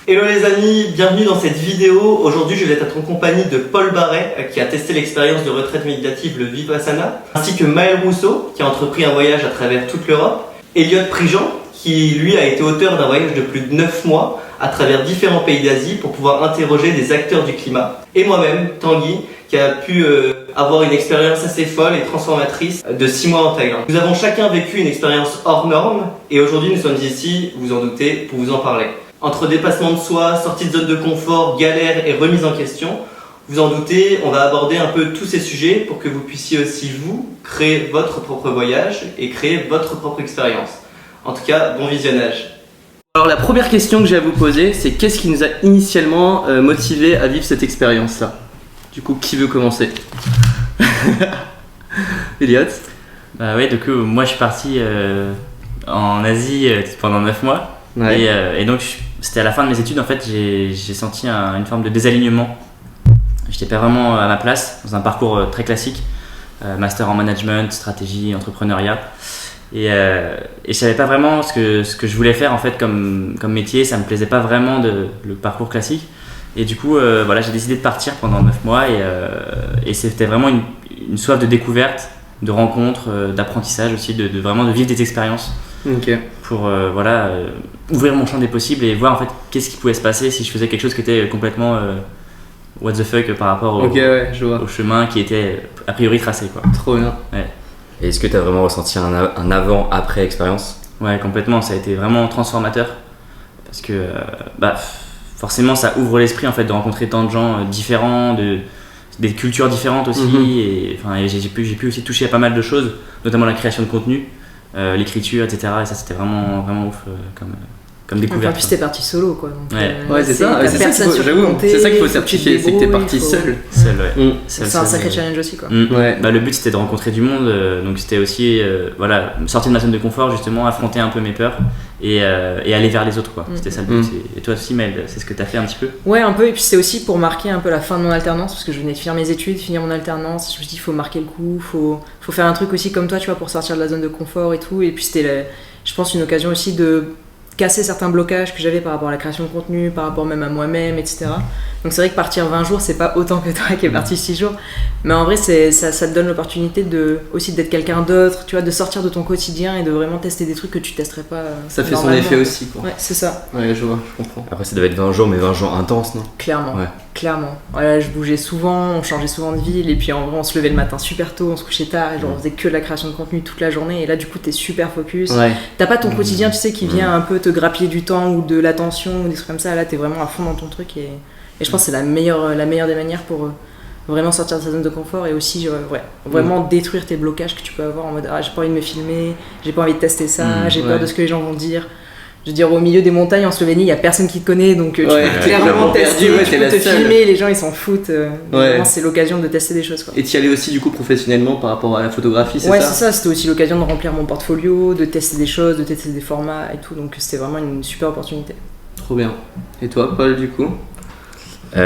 Hello les amis, bienvenue dans cette vidéo. Aujourd'hui je vais être en compagnie de Paul Barret qui a testé l'expérience de retraite méditative, le Vipassana, ainsi que Maël Rousseau qui a entrepris un voyage à travers toute l'Europe, Elliot Prigent qui lui a été auteur d'un voyage de plus de 9 mois à travers différents pays d'Asie pour pouvoir interroger des acteurs du climat, et moi-même, Tanguy, qui a pu avoir une expérience assez folle et transformatrice de 6 mois en Thaïlande. Nous avons chacun vécu une expérience hors norme et aujourd'hui nous sommes ici, vous en doutez, pour vous en parler. Entre dépassement de soi, sortie de zone de confort, galère et remise en question, vous en doutez, on va aborder un peu tous ces sujets pour que vous puissiez aussi vous créer votre propre voyage et créer votre propre expérience. En tout cas, bon visionnage. Alors la première question que j'ai à vous poser, c'est qu'est-ce qui nous a initialement motivé à vivre cette expérience-là? Du coup, qui veut commencer? Elliot? Bah ouais, du coup, moi je suis parti en Asie pendant 9 mois. Ouais. Et donc c'était à la fin de mes études, en fait, j'ai senti une forme de désalignement. J'étais pas vraiment à ma place dans un parcours très classique, master en management, stratégie, entrepreneuriat. Et je savais pas vraiment ce que je voulais faire en fait comme métier, ça me plaisait pas vraiment le parcours classique. Et du coup, voilà, j'ai décidé de partir pendant 9 mois et c'était vraiment une soif de découverte, de rencontres, d'apprentissage aussi, de vraiment de vivre des expériences. Okay. Pour ouvrir mon champ des possibles et voir en fait qu'est-ce qui pouvait se passer si je faisais quelque chose qui était complètement what the fuck par rapport au chemin qui était a priori tracé, quoi. Trop bien. Ouais. Et est-ce que tu as vraiment ressenti un avant-après expérience? Ouais, complètement, ça a été vraiment transformateur parce que forcément ça ouvre l'esprit en fait de rencontrer tant de gens différents, des cultures différentes aussi. Et j'ai pu aussi toucher à pas mal de choses, notamment la création de contenu, l'écriture, etc. Et ça c'était vraiment ouf comme découverte. En plus t'es parti solo, quoi. Donc, ouais, c'est ça qu'il faut certifier, c'est que t'es parti seul. Seul, ouais. C'est un sacré challenge aussi, quoi. Ouais. Le but c'était de rencontrer du monde, donc c'était aussi sortir de ma zone de confort, justement, affronter un peu mes peurs et aller vers les autres, quoi. C'était ça le but. Et toi aussi, Maël, c'est ce que t'as fait un petit peu? Ouais, un peu, et puis c'était aussi pour marquer un peu la fin de mon alternance, parce que je venais de finir mes études, finir mon alternance. Je me suis dit, il faut marquer le coup, faut faire un truc aussi comme toi, tu vois, pour sortir de la zone de confort et tout. Et puis c'était, je pense, une occasion aussi de casser certains blocages que j'avais par rapport à la création de contenu, par rapport même à moi-même, etc. Donc c'est vrai que partir 20 jours, c'est pas autant que toi qui est parti 6 jours. Mais en vrai, ça te donne l'opportunité aussi d'être quelqu'un d'autre, tu vois, de sortir de ton quotidien et de vraiment tester des trucs que tu testerais pas. Ça fait son effet aussi, quoi. Ouais, c'est ça. Ouais, je vois, je comprends. Après, ça devait être 20 jours, mais 20 jours intenses, non? Clairement. Ouais. Clairement. Voilà, je bougeais souvent, on changeait souvent de ville, et puis en vrai, on se levait le matin super tôt, on se couchait tard, et genre on faisait que de la création de contenu toute la journée, et là, du coup, t'es super focus. Ouais. T'as pas ton quotidien, tu sais, qui vient un peu te grappiller du temps ou de l'attention ou des trucs comme ça. Là, t'es vraiment à fond dans ton truc, et je pense que c'est la meilleure des manières pour vraiment sortir de sa zone de confort et aussi vraiment détruire tes blocages que tu peux avoir en mode j'ai pas envie de me filmer, j'ai pas envie de tester ça, j'ai peur de ce que les gens vont dire. Je veux dire, au milieu des montagnes en Slovénie, il y a personne qui te connaît, donc tu peux clairement tester, tu peux te filmer, les gens ils s'en foutent. Vraiment, c'est l'occasion de tester des choses, quoi. Et tu y allais aussi du coup professionnellement par rapport à la photographie, c'est ça? Ouais, c'est ça, c'était aussi l'occasion de remplir mon portfolio, de tester des choses, de tester des formats et tout, donc c'était vraiment une super opportunité. Trop bien. Et toi, Paul, du coup? Tu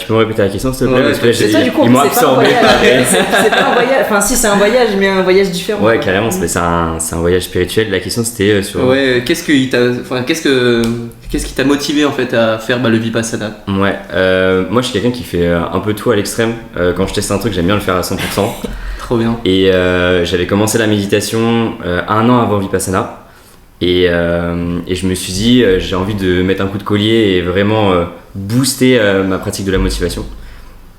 peux me répéter la question, s'il te plaît? Parce que c'est ça, du coup, c'est pas un voyage. C'est pas un voyage. Enfin, si, c'est un voyage, mais un voyage différent. Ouais, carrément, c'est un voyage spirituel. La question c'était sur. Ouais, qu'est-ce qui t'a motivé en fait à faire le Vipassana? Ouais, moi je suis quelqu'un qui fait un peu tout à l'extrême. Quand je teste un truc, j'aime bien le faire à 100%. Trop bien. Et j'avais commencé la méditation 1 an avant Vipassana. Et je me suis dit, j'ai envie de mettre un coup de collier et vraiment booster ma pratique de la motivation.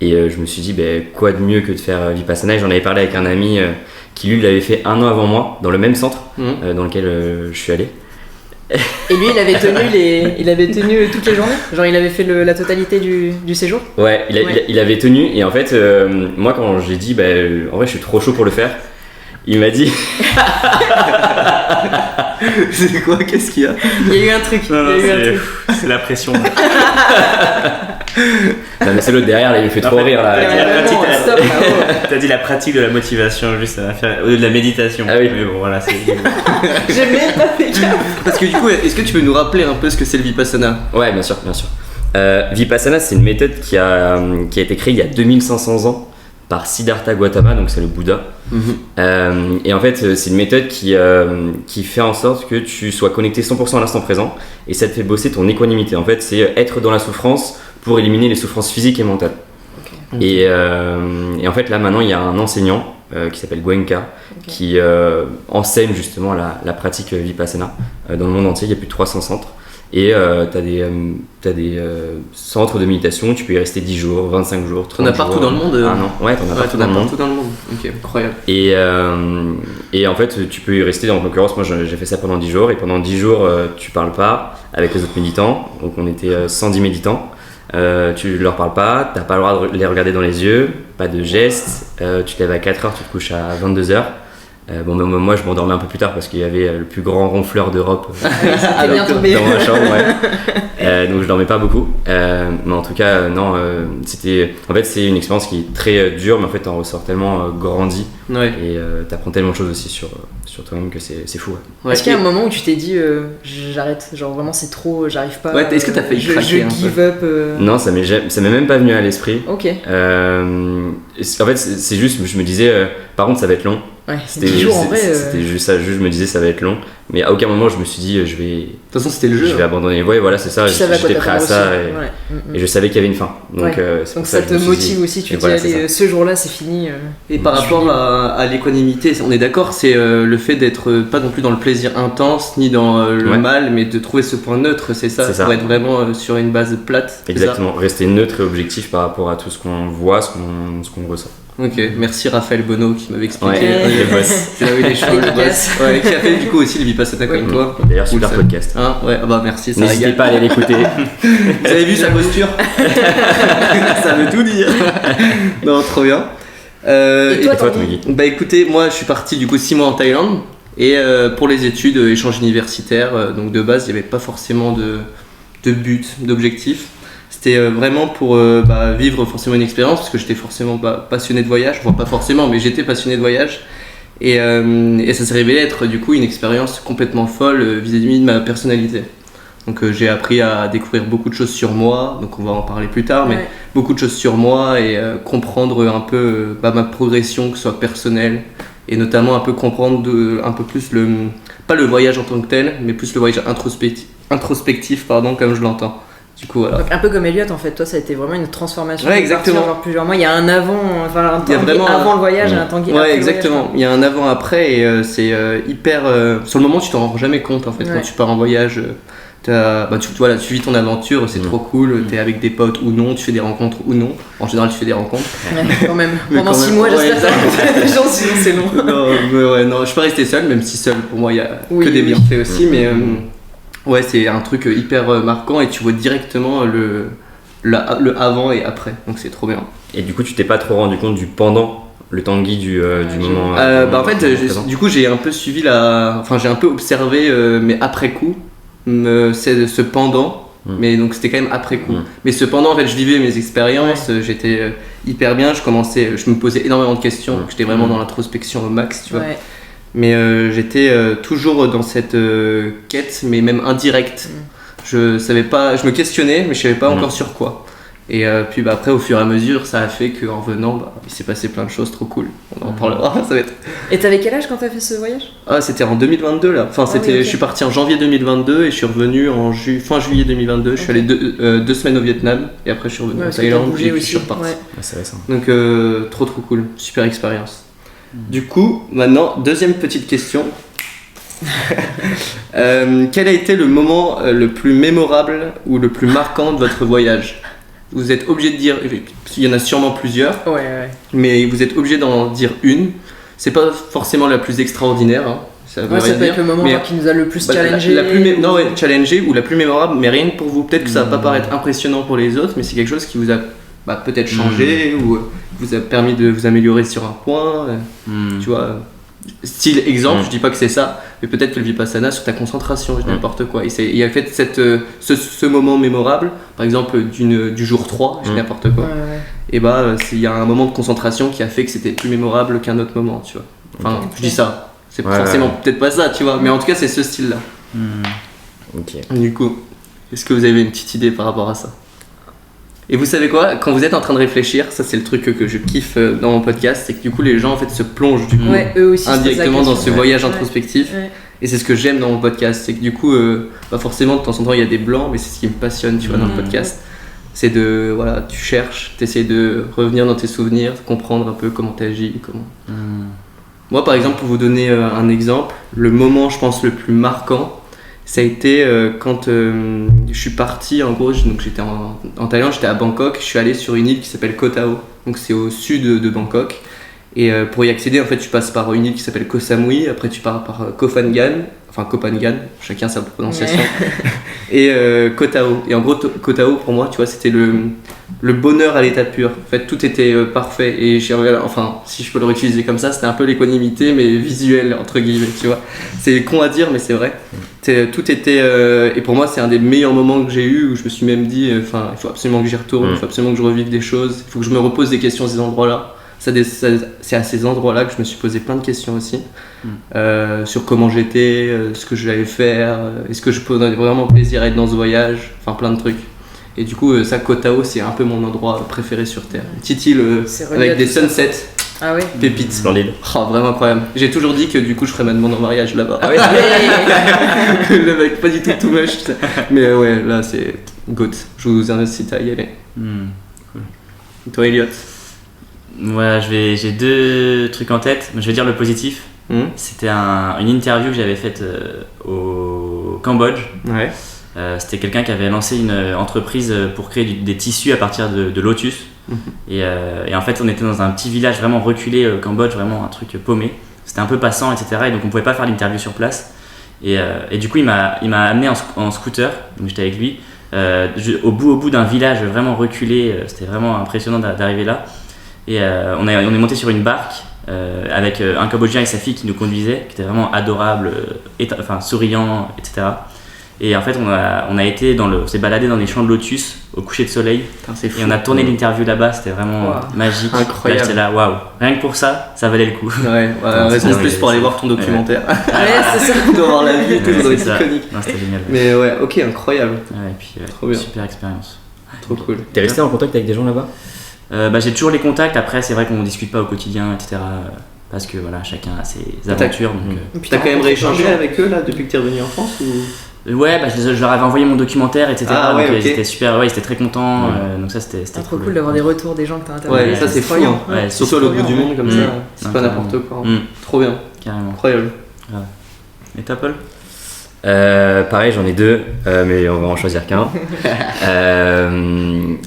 Et je me suis dit, quoi de mieux que de faire Vipassana. Et j'en avais parlé avec un ami qui lui l'avait fait 1 an avant moi, dans le même centre dans lequel je suis allé. Et lui, il avait tenu toutes les journées? Genre, il avait fait la totalité du séjour? Ouais, il avait tenu. Et en fait, moi, quand j'ai dit, en vrai, je suis trop chaud pour le faire, il m'a dit. C'est quoi? Qu'est-ce qu'il y a? Il y a eu un truc. C'est la pression. Non, mais c'est l'autre derrière, là, il me fait trop rire là. T'as dit la pratique de la motivation, juste à faire de la méditation. Ah oui. Mais bon, voilà, c'est. J'ai même pas fait gaffe. Parce que du coup, est-ce que tu peux nous rappeler un peu ce que c'est le Vipassana? Ouais, bien sûr. Vipassana, c'est une méthode qui a été créée il y a 2500 ans par Siddhartha Gautama, donc c'est le Bouddha. Et en fait, c'est une méthode qui fait en sorte que tu sois connecté 100% à l'instant présent et ça te fait bosser ton équanimité. En fait, c'est être dans la souffrance pour éliminer les souffrances physiques et mentales. Et en fait, là maintenant, il y a un enseignant qui s'appelle Goenka qui enseigne justement la pratique Vipassana dans le monde entier. Il y a plus de 300 centres. Et t'as des centres de méditation, tu peux y rester 10 jours, 25 jours, 30 jours. T'en as partout dans le monde Un an. Ouais, t'en as partout dans le monde. Ok, incroyable. Et en fait, tu peux y rester, en l'occurrence, moi j'ai fait ça pendant 10 jours, et pendant 10 jours, tu parles pas avec les autres méditants, donc on était 110 méditants, tu leur parles pas, t'as pas le droit de les regarder dans les yeux, pas de gestes, tu te lèves à 4h, tu te couches à 22h. Moi je m'endormais un peu plus tard parce qu'il y avait le plus grand ronfleur d'Europe bien tombé. dans ma chambre, donc je dormais pas beaucoup, mais en tout cas non, c'est une expérience qui est très dure, mais en fait t'en ressors tellement grandi et t'apprends tellement de choses aussi sur toi-même que c'est fou. Est-ce qu'il y a un moment où tu t'es dit j'arrête, genre vraiment c'est trop, j'arrive pas, est-ce que t'as failli craquer je give up Non, ça m'est même pas venu à l'esprit. Ok. En fait c'est juste, je me disais par contre ça va être long. Ouais, C'était 10 jours en vrai. C'était juste ça, je me disais ça va être long, mais à aucun moment je me suis dit je vais. De toute façon, c'était le jeu. Je vais abandonner. Ouais, voilà, c'est ça. J'étais prêt à ça et je savais qu'il y avait une fin. Donc, donc ça te motive aussi. Tu te dis, allez, ce jour-là, c'est fini. Et par rapport à l'équanimité, on est d'accord, c'est le fait d'être pas non plus dans le plaisir intense ni dans le mal, mais de trouver ce point neutre, c'est ça. Pour être vraiment sur une base plate. Exactement. Rester neutre et objectif par rapport à tout ce qu'on voit, ce qu'on ressent. Ok, merci Raphaël Bonneau qui m'avait expliqué. C'est là où il est chaud, le boss. Qui a fait du coup aussi le Vipassana comme toi. D'ailleurs, super podcast. Merci. N'hésitez pas à aller l'écouter. Vous avez vu sa posture? Ça veut tout dire. Non, trop bien. Et toi, Tanguy? Bah écoutez, moi je suis parti du coup 6 mois en Thaïlande et pour les études, échange universitaire. Donc de base, il n'y avait pas forcément de but, d'objectif. C'était vraiment pour vivre forcément une expérience parce que j'étais forcément passionné de voyage, enfin pas forcément mais j'étais passionné de voyage et ça s'est révélé être du coup une expérience complètement folle vis-à-vis de ma personnalité. Donc j'ai appris à découvrir beaucoup de choses sur moi, donc on va en parler plus tard, mais beaucoup de choses sur moi et comprendre un peu ma progression, que ce soit personnelle et notamment un peu comprendre un peu plus pas le voyage en tant que tel mais plus le voyage introspectif comme je l'entends. Du coup, voilà. Donc, un peu comme Elliot en fait, toi ça a été vraiment une transformation. Exactement. Genre plusieurs mois, il y a un avant, un Tanguy vraiment avant le voyage et un Tanguy après exactement. le voyage. Il y a un avant après et c'est hyper. Sur le moment, tu t'en rends jamais compte en fait quand tu pars en voyage. Tu vis ton aventure, c'est trop cool. T'es avec des potes ou non, tu fais des rencontres ou non. En général, tu fais des rencontres. Quand même. Pendant 6 mois, j'espère que des gens, sinon c'est long. Non, je suis pas resté seul, même si seul pour moi il y a que des bienfaits aussi, mais. C'est un truc hyper marquant et tu vois directement le avant et après, donc c'est trop bien. Et du coup, tu t'es pas trop rendu compte du pendant, le Tanguy du moment en fait, du coup, j'ai un peu suivi j'ai un peu observé, mais après coup, c'est ce pendant, mais donc c'était quand même après coup. Mais cependant, en fait, je vivais mes expériences, j'étais hyper bien, je me posais énormément de questions, j'étais vraiment dans l'introspection au max, tu vois. Mais j'étais toujours dans cette quête, mais même indirecte. Je savais pas, je me questionnais, mais je savais pas encore sur quoi. Et puis après, au fur et à mesure, ça a fait qu'en venant, il s'est passé plein de choses trop cool. On en parlera, ça va être. Et t'avais quel âge quand t'as fait ce voyage ? C'était en 2022 là. Enfin, je suis parti en janvier 2022 et je suis revenu en fin juillet 2022. Je suis allé 2 semaines au Vietnam et après je suis revenu en Thaïlande et puis je suis reparti. C'est récent. Donc trop cool, super expérience. Du coup, maintenant, deuxième petite question. Quel a été le moment le plus mémorable ou le plus marquant de votre voyage ? Vous êtes obligé de dire, il y en a sûrement plusieurs, mais vous êtes obligé d'en dire une. C'est pas forcément la plus extraordinaire, hein, ça peut être le moment qui nous a le plus challengé. Challengé ou la plus mémorable, mais rien que pour vous. Peut-être que ça va pas paraître impressionnant pour les autres, mais c'est quelque chose qui vous a peut-être changé ou vous a permis de vous améliorer sur un point, tu vois. Style exemple, je dis pas que c'est ça, mais peut-être que le Vipassana sur ta concentration, je dis n'importe quoi. Il y a fait ce moment mémorable, par exemple du jour 3, je dis n'importe quoi. Et il y a un moment de concentration qui a fait que c'était plus mémorable qu'un autre moment, tu vois. Enfin, je dis ça, c'est forcément peut-être pas ça, tu vois, mais en tout cas c'est ce style-là. Du coup, est-ce que vous avez une petite idée par rapport à ça ? Et vous savez quoi, quand vous êtes en train de réfléchir, ça c'est le truc que je kiffe dans mon podcast, c'est que du coup les gens en fait se plongent du coup eux aussi, indirectement dans ce voyage Ouais. introspectif. Ouais. Et c'est ce que j'aime dans mon podcast, c'est que du coup, forcément de temps en temps il y a des blancs, mais c'est ce qui me passionne, tu vois, dans le podcast. C'est de, voilà, tu cherches, t'essayes de revenir dans tes souvenirs, comprendre un peu comment t'agis, comment... Moi par exemple, pour vous donner un exemple, le moment je pense le plus marquant, ça a été quand je suis parti, en gros, donc j'étais en Thaïlande, j'étais à Bangkok, je suis allé sur une île qui s'appelle Koh Tao, donc c'est au sud de Bangkok. Et pour y accéder, en fait, tu passes par une île qui s'appelle Koh Samui, après tu pars par Koh Phangan, enfin Koh Phangan, chacun sa prononciation, et Koh Tao. Et en gros, Koh Tao, pour moi, tu vois, c'était le bonheur à l'état pur. En fait, tout était parfait. Et enfin, si je peux le réutiliser comme ça, c'était un peu l'équanimité, mais visuelle, entre guillemets, tu vois. C'est con à dire, mais c'est vrai. Tout était... et pour moi, c'est un des meilleurs moments que j'ai eu, où je me suis même dit, il faut absolument que j'y retourne, il faut absolument que je revive des choses, il faut que je me repose des questions à ces endroits-là. C'est à ces endroits-là que je me suis posé plein de questions aussi, sur comment j'étais, ce que j'allais faire, est-ce que je prenais vraiment plaisir à être dans ce voyage, enfin plein de trucs. Et du coup, ça, Koh Tao, c'est un peu mon endroit préféré sur Terre. Une petite île avec des sunsets, Ah ouais. pépites. Splendide. Oh, vraiment incroyable. J'ai toujours dit que du coup, je ferais ma demande en mariage là-bas. Ah ouais. Le mec, pas du tout too much. Mais ouais, là, c'est goat. Je vous incite à y aller. Et toi, Elliot? Ouais, j'ai 2 trucs en tête. Je vais dire le positif. C'était une interview que j'avais faite au Cambodge. Ouais. C'était quelqu'un qui avait lancé une entreprise pour créer des tissus à partir de lotus. Et en fait, on était dans un petit village vraiment reculé au Cambodge, vraiment un truc paumé. C'était un peu passant, etc. Et donc on pouvait pas faire l'interview sur place. Et du coup, il m'a amené en scooter. Donc j'étais avec lui au bout d'un village vraiment reculé. C'était vraiment impressionnant d'arriver là. Et on est monté sur une barque avec un Cambodgien et sa fille qui nous conduisait, qui était vraiment adorable, souriant, etc. Et en fait, on s'est baladé dans les champs de lotus au coucher de soleil. Putain, c'est fou. Et on a tourné l'interview là-bas, c'était vraiment magique. Incroyable. Là, j'étais là, waouh, rien que pour ça valait le coup. Raison de plus pour aller voir ton documentaire. Ouais, c'est ça. De voir la vie et tout, ça doit c'est être ça. iconique. Non, c'était génial. Mais ouais, ok, incroyable. Ouais, et puis, Trop bien. super expérience. Trop cool. T'es resté en contact avec des gens là-bas? J'ai toujours les contacts, après c'est vrai qu'on ne discute pas au quotidien, etc. Parce que voilà, chacun a ses aventures. Donc, T'as quand même rééchangé avec eux là depuis que t'es revenu en France ou... ouais, je leur avais envoyé mon documentaire, etc. Ah, ouais, donc ok. ils étaient super, ils étaient très contents. Donc ça c'était trop cool d'avoir des retours des gens que t'as interviewés. Ouais, ça c'est fou. incroyable. Hein. Ouais, Surtout à l'autre bout du monde comme ça, c'est Non, pas carrément. n'importe quoi. Trop bien, Carrément. incroyable. Et toi, Paul? Pareil, j'en ai 2, mais on va en choisir qu'un.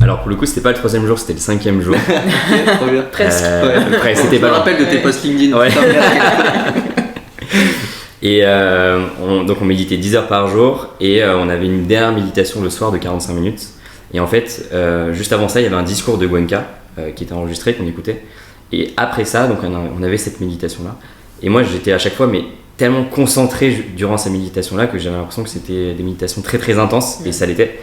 Alors pour le coup, c'était pas le 3e jour, c'était le 5e jour. Trop bien. Presque. Après, c'était Je me pas rappelle de tes posts LinkedIn. Ouais. Et donc on méditait 10 heures par jour et on avait une dernière méditation le soir de 45 minutes. Et en fait, juste avant ça, il y avait un discours de Goenka qui était enregistré, qu'on écoutait. Et après ça, donc on avait cette méditation-là. Et moi, j'étais à chaque fois tellement concentré durant ces méditations-là que j'avais l'impression que c'était des méditations très très intenses, et ça l'était.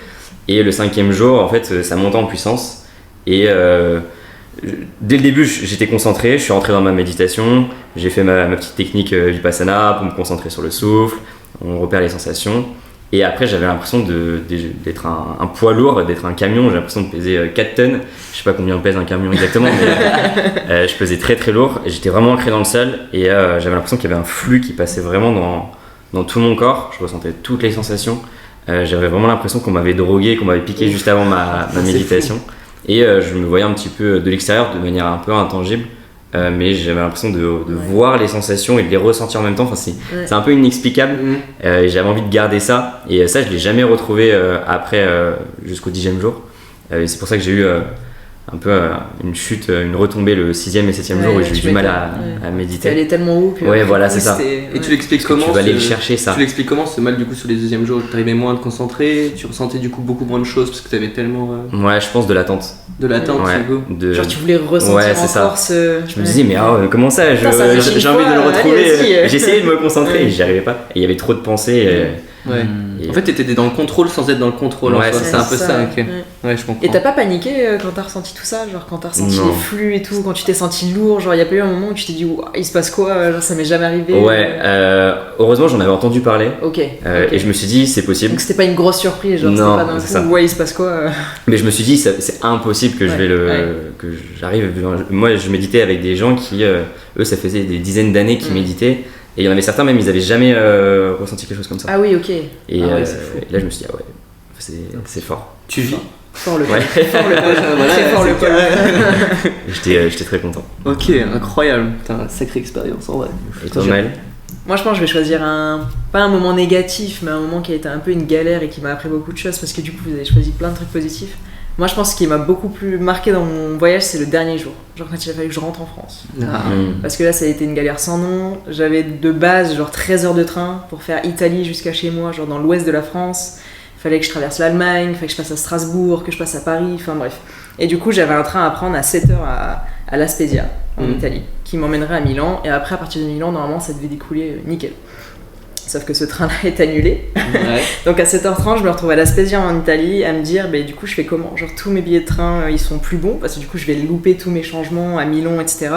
Et le 5e jour, en fait, ça montait en puissance. Et dès le début, j'étais concentré, je suis rentré dans ma méditation, j'ai fait ma petite technique Vipassana pour me concentrer sur le souffle, on repère les sensations. Et après, j'avais l'impression d'être un poids lourd, d'être un camion. J'ai l'impression de peser 4 tonnes. Je sais pas combien pèse un camion exactement, mais je pesais très très lourd. Et j'étais vraiment ancré dans le sol. Et j'avais l'impression qu'il y avait un flux qui passait vraiment dans tout mon corps. Je ressentais toutes les sensations. J'avais vraiment l'impression qu'on m'avait drogué, qu'on m'avait piqué juste avant ma méditation. Et je me voyais un petit peu de l'extérieur de manière un peu intangible. Mais j'avais l'impression de voir les sensations et de les ressentir en même temps. Enfin, c'est un peu inexplicable. Et j'avais envie de garder ça. Et ça, je l'ai jamais retrouvé après jusqu'au 10e jour. Et c'est pour ça que j'ai eu un peu une chute, une retombée le 6e et 7e jour où j'ai eu du mal à méditer. Elle est tellement haut que. Ouais, voilà, c'est ça. Et tu l'expliques comment? Tu vas aller le chercher, ça. Tu l'expliques comment ce mal du coup sur les 2e jours? T'arrivais moins à te concentrer, tu ressentais du coup beaucoup moins de choses parce que t'avais tellement Ouais, je pense de l'attente. de l'attente du coup. Genre, tu voulais ressentir Ouais, c'est ça. encore ce. Je me disais, mais comment ça, Putain, ça fait j'ai une envie de le fois, retrouver. allez, vas-y. J'essayais de me concentrer et j'y arrivais pas. Et il y avait trop de pensées. Ouais. Et- En fait, t'étais dans le contrôle sans être dans le contrôle. Ouais, en soi. c'est C'est un peu ça. Ok. Ouais. Ouais, je comprends. Et t'as pas paniqué quand t'as ressenti tout ça, genre quand t'as ressenti Non. les flux et tout, quand tu t'es senti lourd, genre y a pas eu un moment où tu t'es dit ouah, il se passe quoi, genre ça m'est jamais arrivé. Ouais, heureusement j'en avais entendu parler Ok. et je me suis dit c'est possible. Donc c'était pas une grosse surprise, genre Non, c'était pas d'un c'est ça. coup ouais il se passe quoi. Mais je me suis dit c'est impossible que je vais que j'arrive. Moi je méditais avec des gens qui eux ça faisait des dizaines d'années qu'ils méditaient et il y en avait certains même ils avaient jamais ressenti quelque chose comme ça. Ah oui ok. Et, ouais, c'est fou. et là je me suis dit ah ouais c'est fort. Tu vis. Fort le Ouais. fort le Voilà, très fort c'est le col. J'étais très content. Ok, incroyable. T'as une sacrée expérience en vrai. Et toi Maël? Moi je pense que je vais choisir pas un moment négatif mais un moment qui a été un peu une galère et qui m'a appris beaucoup de choses parce que du coup vous avez choisi plein de trucs positifs. Moi je pense que ce qui m'a beaucoup plus marqué dans mon voyage c'est le dernier jour, genre quand il a fallu que je rentre en France. Parce que là ça a été une galère sans nom, j'avais de base genre 13 heures de train pour faire Italie jusqu'à chez moi, genre dans l'ouest de la France. Fallait que je traverse l'Allemagne, fallait que je passe à Strasbourg, que je passe à Paris, enfin bref. Et du coup j'avais un train à prendre à 7 heures à La Spezia en Italie, qui m'emmènerait à Milan, et après à partir de Milan normalement ça devait découler nickel. Sauf que ce train-là est annulé. Ouais. Donc à 7h30, je me retrouve à La Spezia en Italie à me dire, bah, du coup, je fais comment? Genre, tous mes billets de train, ils sont plus bons parce que du coup, je vais louper tous mes changements à Milan, etc.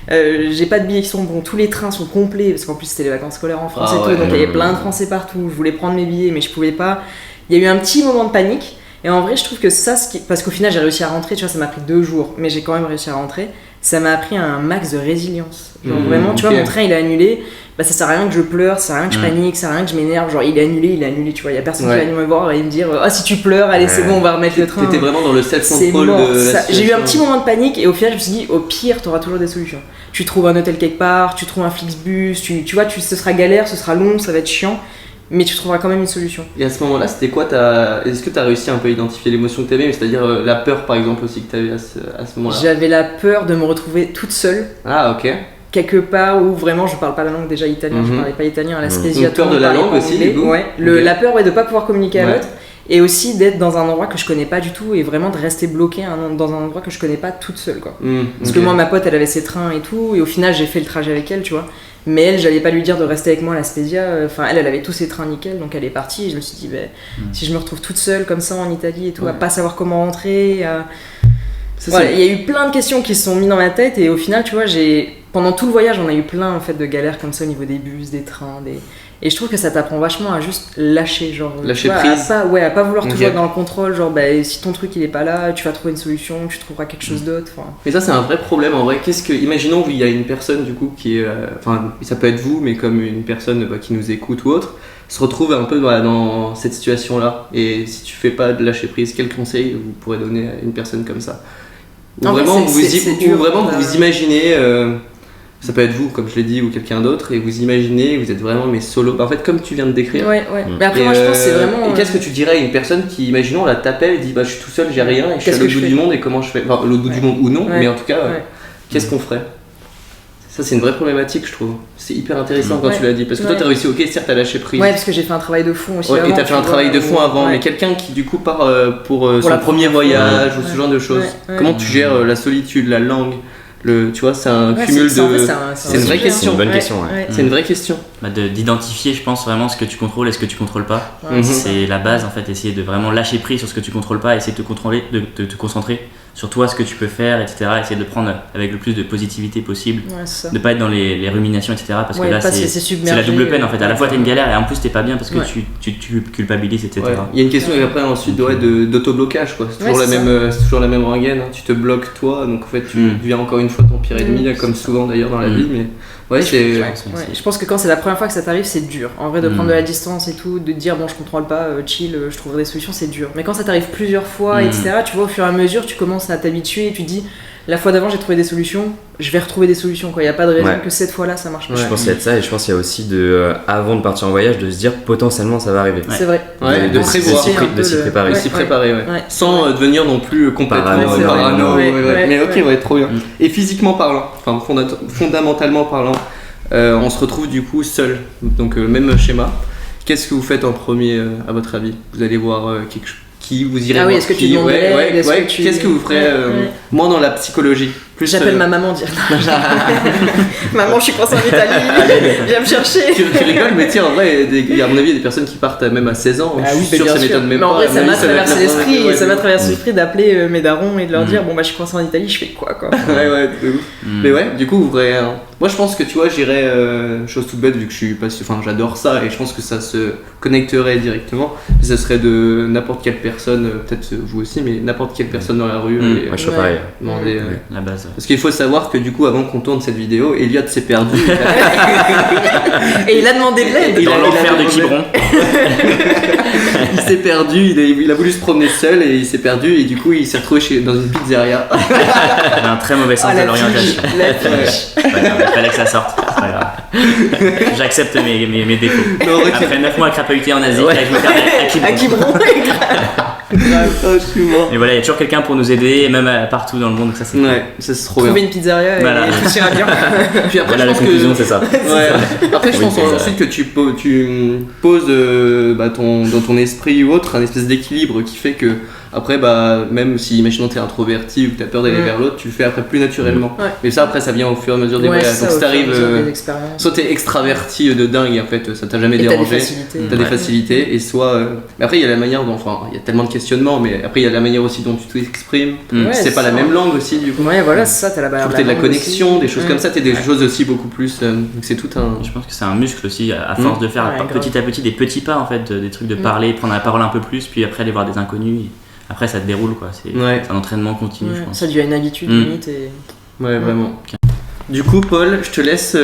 J'ai pas de billets qui sont bons, tous les trains sont complets parce qu'en plus, c'était les vacances scolaires en France Ah et tout, ouais. donc il y avait plein de Français partout. Je voulais prendre mes billets, mais je pouvais pas. Il y a eu un petit moment de panique. Et en vrai, je trouve que ça, parce qu'au final, j'ai réussi à rentrer, tu vois, ça m'a pris 2 jours, mais j'ai quand même réussi à rentrer. Ça m'a appris un max de résilience. Genre vraiment, tu vois, mon train il est annulé, bah ça sert à rien que je pleure, ça sert à rien que je panique, ça sert à rien que je m'énerve. Genre il est annulé, tu vois. Il y a personne qui va venir me voir et me dire ah si tu pleures, allez c'est bon, on va remettre le train. T'étais vraiment dans le self-control C'est mort. de la situation. J'ai eu un petit moment de panique et au final, je me suis dit au pire, t'auras toujours des solutions. Tu trouves un hôtel quelque part, tu trouves un Flixbus, tu vois, ce sera galère, ce sera long, ça va être chiant. Mais tu trouveras quand même une solution. Et à ce moment-là, c'était quoi est-ce que tu as réussi un peu à identifier l'émotion que tu avais, c'est-à-dire la peur par exemple aussi que tu avais à ce moment-là? J'avais la peur de me retrouver toute seule. Ah ok. Quelque part où vraiment je parle pas la langue déjà italien, je parlais pas italien à La Spezia. Donc, peur de la langue aussi, du coup. Ouais. Okay. La peur de pas pouvoir communiquer à l'autre. Et aussi d'être dans un endroit que je connais pas du tout et vraiment de rester bloqué dans un endroit que je connais pas toute seule quoi. Parce que moi ma pote elle avait ses trains et tout et au final j'ai fait le trajet avec elle tu vois. Mais elle j'allais pas lui dire de rester avec moi à La Spezia, enfin elle avait tous ses trains nickel donc elle est partie et je me suis dit si je me retrouve toute seule comme ça en Italie et tout à pas savoir comment rentrer. Voilà, il y a eu plein de questions qui se sont mises dans ma tête et au final tu vois pendant tout le voyage on a eu plein en fait de galères comme ça au niveau des bus, des trains, et je trouve que ça t'apprend vachement à juste lâcher, genre lâcher vois, prise, à pas vouloir toujours être dans le contrôle, genre si ton truc il est pas là, tu vas trouver une solution, tu trouveras quelque chose d'autre. Mais ça c'est un vrai problème en vrai. Imaginons qu'il y a une personne du coup qui est, ça peut être vous, mais comme une personne qui nous écoute ou autre, se retrouve un peu dans cette situation là. Et si tu fais pas de lâcher prise, quel conseil vous pourrez donner à une personne comme ça? Ou vraiment vous imaginez. Ça peut être vous, comme je l'ai dit, ou quelqu'un d'autre, et vous imaginez, vous êtes vraiment solo. En fait, comme tu viens de décrire. Ouais. Mais après, moi, je pense que c'est vraiment. Et qu'est-ce que tu dirais à une personne qui, imaginons, là, t'appelle et dit je suis tout seul, j'ai rien, et je suis à l'autre bout du monde, et comment je fais? Enfin, l'autre bout du monde ou non, mais en tout cas, qu'est-ce qu'on ferait? Ça, c'est une vraie problématique, je trouve. C'est hyper intéressant quand tu l'as dit. Parce que toi, t'as réussi, ok, certes, à lâcher prise. Ouais, parce que j'ai fait un travail de fond aussi. Ouais, et t'as fait un travail de fond avant, mais quelqu'un qui, du coup, part pour son premier voyage ou ce genre de choses. Comment tu gères la solitude, la langue? Tu vois, c'est un cumul de. C'est une vraie question. C'est une bonne question. C'est une vraie question. D'identifier, je pense, vraiment ce que tu contrôles et ce que tu contrôles pas. C'est la base en fait, essayer de vraiment lâcher prise sur ce que tu contrôles pas, essayer de te concentrer sur toi, ce que tu peux faire, etc. Essayer de prendre avec le plus de positivité possible, de pas être dans les ruminations, etc. Parce que là, c'est la double peine en fait. À la fois, t'as une galère et en plus, t'es pas bien parce que tu culpabilises, etc. Il y a une question après ensuite d'autoblocage, quoi. C'est toujours la même rengaine. Tu te bloques toi, donc en fait, tu deviens encore une fois ton pire ennemi, comme souvent d'ailleurs dans la vie. Mais je pense que quand c'est la première fois que ça t'arrive, c'est dur. En vrai, de prendre de la distance et tout, de dire je contrôle pas, chill, je trouverai des solutions, c'est dur. Mais quand ça t'arrive plusieurs fois, etc., tu vois, au fur et à mesure, tu commences à t'habituer et tu te dis la fois d'avant j'ai trouvé des solutions, je vais retrouver des solutions quoi. Il n'y a pas de raison que cette fois-là ça marche pas. Je pense qu'il y a de ça et je pense qu'il y a aussi avant de partir en voyage de se dire potentiellement ça va arriver. C'est vrai. De prévoir, de s'y préparer. De s'y préparer, sans devenir non plus complètement parano. Mais ok, trop bien. Et physiquement parlant, enfin fondamentalement parlant, on se retrouve du coup seul, donc même schéma. Qu'est-ce que vous faites en premier à votre avis? Vous allez voir vous irez voir est-ce que tu demandes qu'est-ce que vous ferez moins dans la psychologie, plus. J'appelle ma maman dire maman, je suis coincée en Italie, viens me chercher. Tu rigoles, mais tiens, en vrai, à mon avis, il y a des personnes qui partent même à 16 ans. Je suis sûr que ça m'étonne même mais pas. en vrai, ça m'a traversé l'esprit, ouais, ça m'a traversé l'esprit d'appeler mes darons et de leur dire bon bah je suis coincée en Italie, je fais quoi. Ouais, de ouf. Mais ouais, du coup, vrai. Moi, je pense que tu vois, j'irais chose toute bête vu que je suis pas, enfin, j'adore ça et je pense que ça se connecterait directement. Mais ça serait de n'importe quelle personne, peut-être vous aussi, mais n'importe quelle personne dans la rue. Et, moi, je suis pareil. demander, La base. Parce qu'il faut savoir que du coup, avant qu'on tourne cette vidéo, Elliot s'est perdu. Et il a demandé de l'aide. Dans l'enfer de Quiberon. Il s'est perdu, il a voulu se promener seul et il s'est perdu et du coup il s'est retrouvé dans une pizzeria. Il avait un très mauvais sens de l'orientation. Il fallait que ça sorte, c'est pas grave. J'accepte mes défauts. Non, Après 9 mois à crapahuter en Asie, là, je me perds à Quiberon. je suis mort. Mais voilà, il y a toujours quelqu'un pour nous aider, même partout dans le monde, donc ça c'est cool. Ouais, ça c'est trop bien. Trouver une pizzeria et Voilà. tout ira bien. Puis après, Voilà, je la pense conclusion, que... c'est ça. Ouais. Après, je pense Oui, ensuite que tu poses dans ton esprit ou autre un espèce d'équilibre qui fait que après, même si imaginons t'es introverti ou que t'as peur d'aller vers l'autre, tu le fais après plus naturellement. Ouais. Mais ça après ça vient au fur et à mesure des Ouais, voyages. ça, Donc si t'arrives, soit soit t'es extraverti de dingue et en fait ça t'a jamais dérangé. T'as des facilités et soit. Mais après il y a la manière dont, enfin il y a tellement de questionnements, mais après il y a la manière aussi dont tu t'exprimes. Ouais, c'est pas la même langue aussi du coup. Ouais, voilà, c'est ça, t'as la barrière. Faut que t'aies de la connexion, des choses Ouais. comme ça, t'aies des choses aussi beaucoup plus. Donc c'est tout un. Je pense que c'est un muscle aussi, à force de faire Ouais, petit à petit des petits pas en fait, des trucs de parler, prendre la parole un peu plus, puis après aller voir des inconnus. Après ça te déroule quoi, c'est un entraînement continu je pense. Ça devient une habitude limite et... Ouais, vraiment. Du coup, Paul, je te laisse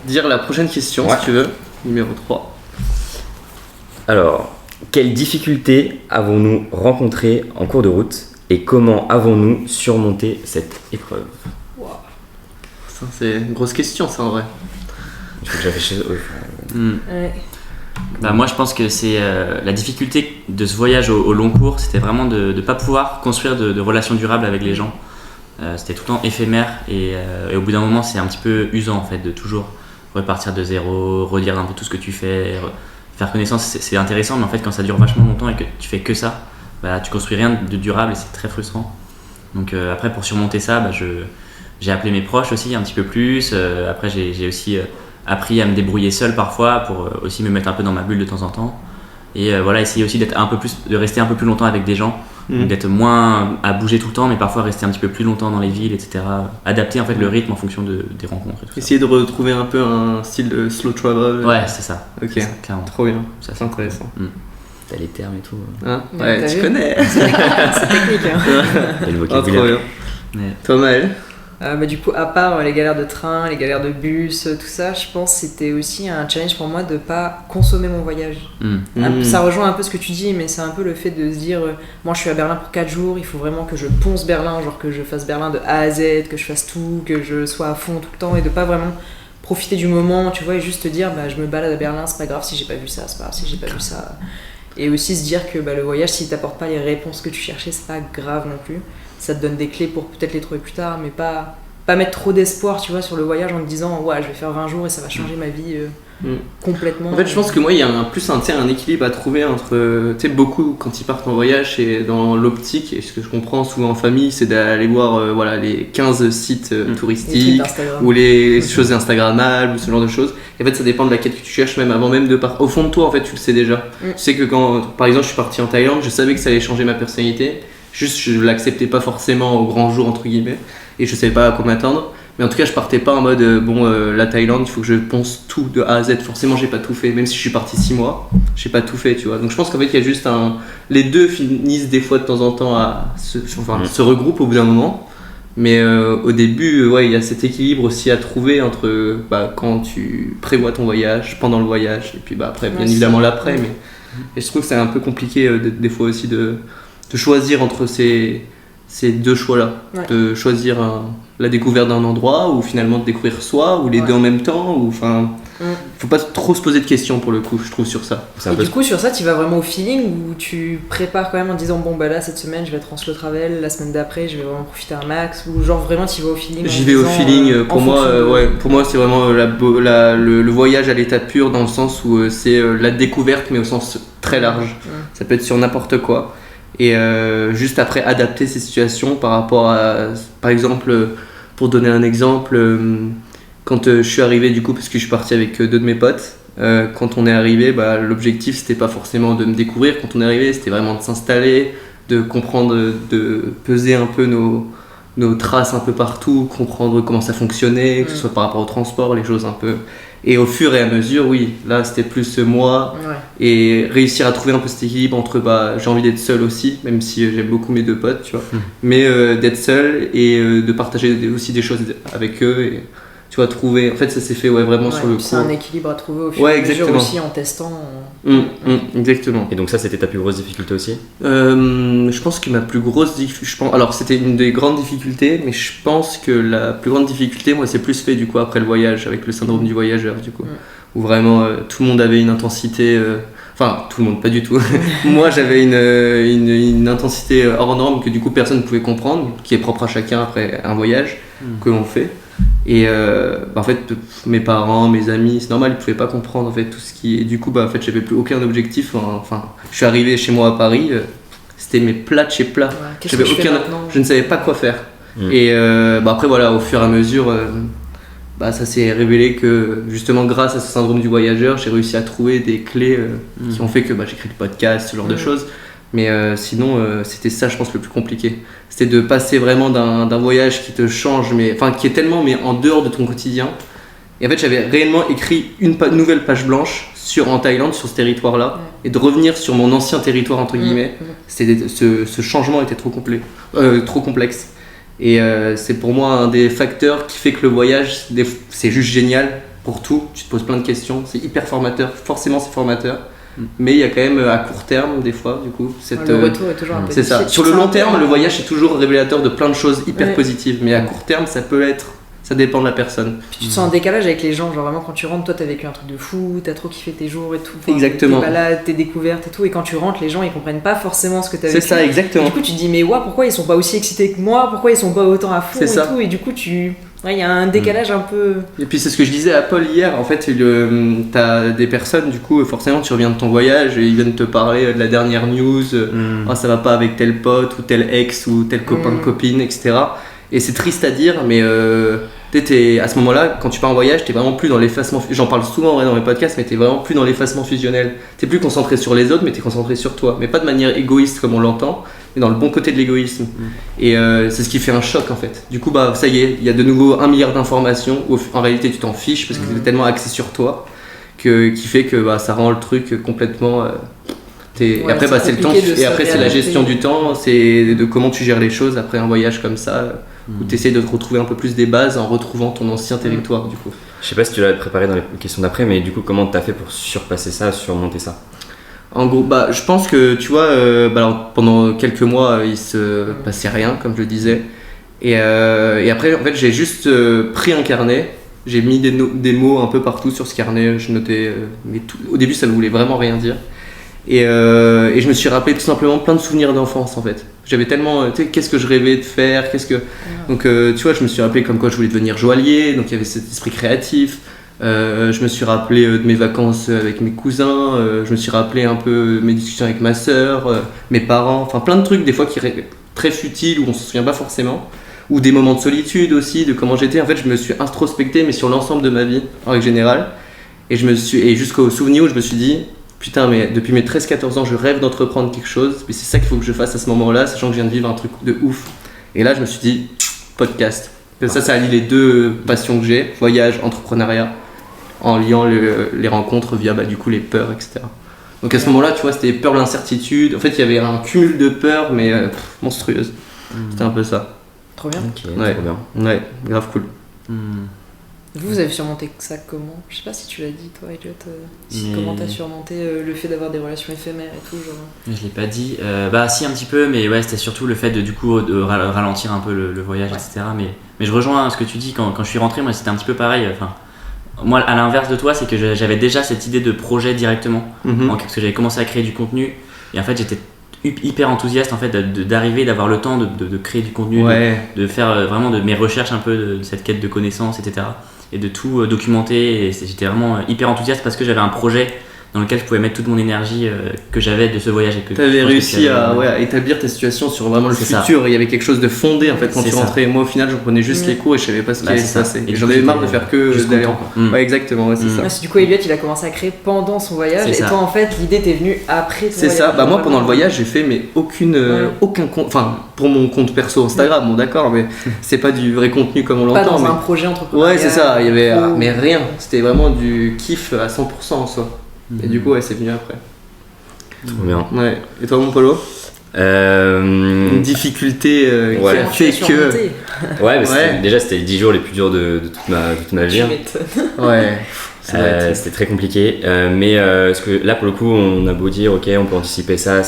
dire la prochaine question si tu veux. Numéro 3. Alors, quelles difficultés avons-nous rencontrées en cours de route et comment avons-nous surmonté cette épreuve? Ça, c'est une grosse question, ça en vrai. Je crois que j'avais chez eux. Ouais. Bah, moi je pense que c'est la difficulté de ce voyage au long cours, c'était vraiment de ne pas pouvoir construire de relations durables avec les gens. C'était tout le temps éphémère et au bout d'un moment c'est un petit peu usant en fait de toujours repartir de zéro, redire un peu tout ce que tu fais, faire connaissance, c'est intéressant mais en fait quand ça dure vachement longtemps et que tu fais que ça, bah, tu construis rien de durable et c'est très frustrant. Donc après pour surmonter ça, j'ai appelé mes proches aussi un petit peu plus, après j'ai aussi appris à me débrouiller seul parfois pour aussi me mettre un peu dans ma bulle de temps en temps et voilà, essayer aussi de rester un peu plus longtemps avec des gens, d'être moins à bouger tout le temps mais parfois rester un petit peu plus longtemps dans les villes, etc. Adapter en fait le rythme en fonction des rencontres et tout Essayer de retrouver un peu un style de slow travel. ça. Ouais, c'est ça. Ok, C'est ça, clairement. trop bien, Ça, c'est intéressant. T'as les termes et tout. Hein Ouais, ouais, t'as tu vu connais. C'est technique, hein. Et le Ah, trop vocabulaire. bien. Ouais. Toi, Maël? Du coup, à part les galères de train, les galères de bus, tout ça, je pense que c'était aussi un challenge pour moi de pas consommer mon voyage. Ça rejoint un peu ce que tu dis, mais c'est un peu le fait de se dire moi je suis à Berlin pour 4 jours, il faut vraiment que je ponce Berlin, genre que je fasse Berlin de A à Z, que je fasse tout, que je sois à fond tout le temps et de pas vraiment profiter du moment, tu vois, et juste te dire je me balade à Berlin, c'est pas grave si j'ai pas vu ça, c'est pas grave si j'ai pas vu ça. Et aussi se dire que le voyage, s'il t'apporte pas les réponses que tu cherchais, c'est pas grave non plus. Ça te donne des clés pour peut-être les trouver plus tard, mais pas mettre trop d'espoir, tu vois, sur le voyage en te disant je vais faire 20 jours et ça va changer ma vie complètement. En fait, je pense que moi, il y a un équilibre à trouver entre, tu sais, beaucoup quand ils partent en voyage, c'est dans l'optique, et ce que je comprends souvent en famille, c'est d'aller voir les 15 sites touristiques ou les choses instagrammables ou ce genre de choses. Et en fait, ça dépend de la quête que tu cherches, même avant même de partir. Au fond de toi, en fait, tu le sais déjà. Tu sais que quand, par exemple, je suis parti en Thaïlande, je savais que ça allait changer ma personnalité. Juste, je l'acceptais pas forcément au grand jour, entre guillemets, et je savais pas à quoi m'attendre. Mais en tout cas, je partais pas en mode la Thaïlande, il faut que je pense tout de A à Z. Forcément, j'ai pas tout fait, même si je suis parti 6 mois, j'ai pas tout fait, tu vois. Donc je pense qu'en fait, il y a juste les deux finissent des fois de temps en temps à se regroupent au bout d'un moment. Mais au début, il y a cet équilibre aussi à trouver entre quand tu prévois ton voyage, pendant le voyage, et puis après, bien évidemment l'après. Mais et je trouve que c'est un peu compliqué des fois aussi de choisir entre ces deux choix-là, de choisir la découverte d'un endroit ou finalement de découvrir soi ou les deux en même temps, ou faut pas trop se poser de questions pour le coup, je trouve, sur ça. Et du coup sur ça tu vas vraiment au feeling ou tu prépares quand même en disant là cette semaine je vais être en slow travel, la semaine d'après je vais vraiment profiter un max, ou genre vraiment tu vas au feeling? J'y vais au feeling, pour moi c'est vraiment le voyage à l'état pur, dans le sens où c'est la découverte mais au sens très large. Ça peut être sur n'importe quoi. Et juste après adapter ces situations par rapport à, par exemple, Pour donner un exemple, quand je suis arrivé du coup, parce que je suis parti avec 2 de mes potes, quand on est arrivé, l'objectif c'était pas forcément de me découvrir. Quand on est arrivé, c'était vraiment de s'installer, de comprendre, de peser un peu nos traces un peu partout, comprendre comment ça fonctionnait, que ce soit par rapport au transport, les choses un peu. Et au fur et à mesure, oui, là c'était plus moi, et réussir à trouver un peu cet équilibre entre j'ai envie d'être seul aussi, même si j'aime beaucoup mes 2 potes, tu vois, mais d'être seul et de partager aussi des choses avec eux. Et, tu vois, trouver. En fait, ça s'est fait vraiment sur le coup. C'est un équilibre à trouver au fur et à mesure aussi en testant. Exactement. Et donc, ça, c'était ta plus grosse difficulté aussi? Je pense que ma plus grosse difficulté. Alors, c'était une des grandes difficultés, mais je pense que la plus grande difficulté, moi, c'est plus fait du coup après le voyage, avec le syndrome du voyageur, du coup. Où vraiment tout le monde avait une intensité. Enfin, tout le monde, pas du tout. Moi, j'avais une intensité hors norme que du coup personne ne pouvait comprendre, qui est propre à chacun après un voyage que l'on fait. Et en fait, mes parents, mes amis, c'est normal, ils pouvaient pas comprendre en fait tout ce qui. Et du coup, en fait, j'avais plus aucun objectif. Enfin, je suis arrivé chez moi à Paris, c'était mes plats de chez plats. J'avais je ne savais pas quoi faire. Et après voilà, au fur et à mesure, ça s'est révélé que justement grâce à ce syndrome du voyageur, j'ai réussi à trouver des clés qui ont fait que j'écris le podcast, ce genre de choses. Mais sinon, c'était ça, je pense, le plus compliqué. C'était de passer vraiment d'un voyage qui te change, qui est tellement en dehors de ton quotidien. Et en fait, j'avais réellement écrit une nouvelle page blanche en Thaïlande, sur ce territoire-là, et de revenir sur mon ancien territoire, entre guillemets. Ce changement était trop complexe. Et c'est pour moi un des facteurs qui fait que le voyage, c'est juste génial pour tout. Tu te poses plein de questions, c'est hyper formateur, forcément c'est formateur. Mais il y a quand même à court terme des fois du coup le retour est toujours un peu c'est ça. Sur le long terme, le voyage est toujours révélateur de plein de choses hyper positives, mais à court terme ça dépend de la personne. Puis tu te sens en décalage avec les gens, genre vraiment quand tu rentres, toi t'as vécu un truc de fou, t'as trop kiffé tes jours et tout, exactement, tes balades, tes découvertes et tout, et quand tu rentres, les gens ils comprennent pas forcément ce que t'as vécu. C'est ça, exactement. Et du coup tu te dis mais pourquoi ils sont pas aussi excités que moi, pourquoi ils sont pas autant à fond tout, et du coup il y a un décalage un peu. Et puis c'est ce que je disais à Paul hier, en fait, t'as des personnes, du coup, forcément tu reviens de ton voyage et ils viennent te parler de la dernière news, ça va pas avec tel pote ou tel ex ou tel copain de copine, etc. Et c'est triste à dire, mais à ce moment-là, quand tu pars en voyage, t'es vraiment plus dans l'effacement. J'en parle souvent dans mes podcasts, mais t'es vraiment plus dans l'effacement fusionnel. T'es plus concentré sur les autres, mais t'es concentré sur toi. Mais pas de manière égoïste comme on l'entend, mais dans le bon côté de l'égoïsme. Et c'est ce qui fait un choc en fait. Du coup, ça y est, il y a de nouveau 1 milliard d'informations où en réalité tu t'en fiches parce que t'es tellement axé sur toi qui fait que ça rend le truc complètement. Et après, c'est le temps. Et après, c'est la gestion du temps, c'est de comment tu gères les choses après un voyage comme ça. Où tu essaies de te retrouver un peu plus des bases en retrouvant ton ancien territoire du coup. Je sais pas si tu l'as préparé dans les questions d'après, mais du coup comment t'as fait pour surpasser ça, surmonter ça? En gros, je pense que tu vois, alors, pendant quelques mois il se passait rien comme je le disais. Et après en fait j'ai juste pris un carnet, j'ai mis des mots un peu partout sur ce carnet, je notais, mais au début ça ne voulait vraiment rien dire. Et je me suis rappelé tout simplement plein de souvenirs d'enfance en fait. J'avais tellement, qu'est-ce que je rêvais de faire, donc tu vois, je me suis rappelé comme quoi je voulais devenir joaillier, donc il y avait cet esprit créatif. Je me suis rappelé de mes vacances avec mes cousins, je me suis rappelé un peu mes discussions avec ma sœur, mes parents, enfin plein de trucs des fois qui étaient très futiles où on se souvient pas forcément, ou des moments de solitude aussi, de comment j'étais. En fait, je me suis introspecté mais sur l'ensemble de ma vie en règle générale, et jusqu'au souvenir où je me suis dit putain, mais depuis mes 13-14 ans, je rêve d'entreprendre quelque chose, mais c'est ça qu'il faut que je fasse à ce moment-là, sachant que je viens de vivre un truc de ouf. Et là, je me suis dit, podcast. Ça allie les 2 passions que j'ai, voyage, entrepreneuriat, en liant les rencontres via du coup les peurs, etc. Donc à ce moment-là, tu vois, c'était peur, l'incertitude. En fait, il y avait un cumul de peurs, mais monstrueuse. C'était un peu ça. Trop bien. Ok, trop bien. Ouais, grave cool. Vous avez surmonté ça comment? Je sais pas si tu l'as dit toi, Elliot, comment t'as surmonté le fait d'avoir des relations éphémères et tout genre. Je l'ai pas dit, si un petit peu, mais ouais, c'était surtout le fait de ralentir un peu le voyage, etc. Mais je rejoins ce que tu dis, quand je suis rentré, moi c'était un petit peu pareil. Moi à l'inverse de toi, c'est que j'avais déjà cette idée de projet directement, parce que j'avais commencé à créer du contenu, et en fait j'étais hyper enthousiaste en fait d'arriver, d'avoir le temps de créer du contenu, de faire vraiment de mes recherches un peu de cette quête de connaissances, etc. Et de tout documenter, et j'étais vraiment hyper enthousiaste parce que j'avais un projet dans lequel je pouvais mettre toute mon énergie que j'avais de ce voyage. Et que t'avais réussi à établir ta situation sur vraiment le futur. Il y avait quelque chose de fondé en fait quand tu rentrais. Moi au final je prenais juste les cours et je savais pas ce qui allait se passer. Et j'en avais marre de faire que d'aller en cours. Ouais, exactement, c'est ça. Parce que du coup Elliot il a commencé à créer pendant son voyage et toi en fait l'idée t'est venue après ton voyage. C'est ça, bah moi pendant le voyage j'ai fait mais aucun compte, enfin pour mon compte perso Instagram, bon d'accord, mais c'est pas du vrai contenu comme on l'entend. Pas dans un projet entrepreneurial. Ouais c'est ça, il y avait mais rien, c'était vraiment du kiff à 100% en soi. Et du coup c'est venu après. Trop bien. Ouais. Et toi mon Polo une difficulté qui a fait que... Ouais, mais déjà c'était les 10 jours les plus durs de toute ma vie. Ouais. C'était très compliqué, mais parce que là pour le coup on a beau dire ok on peut anticiper ça.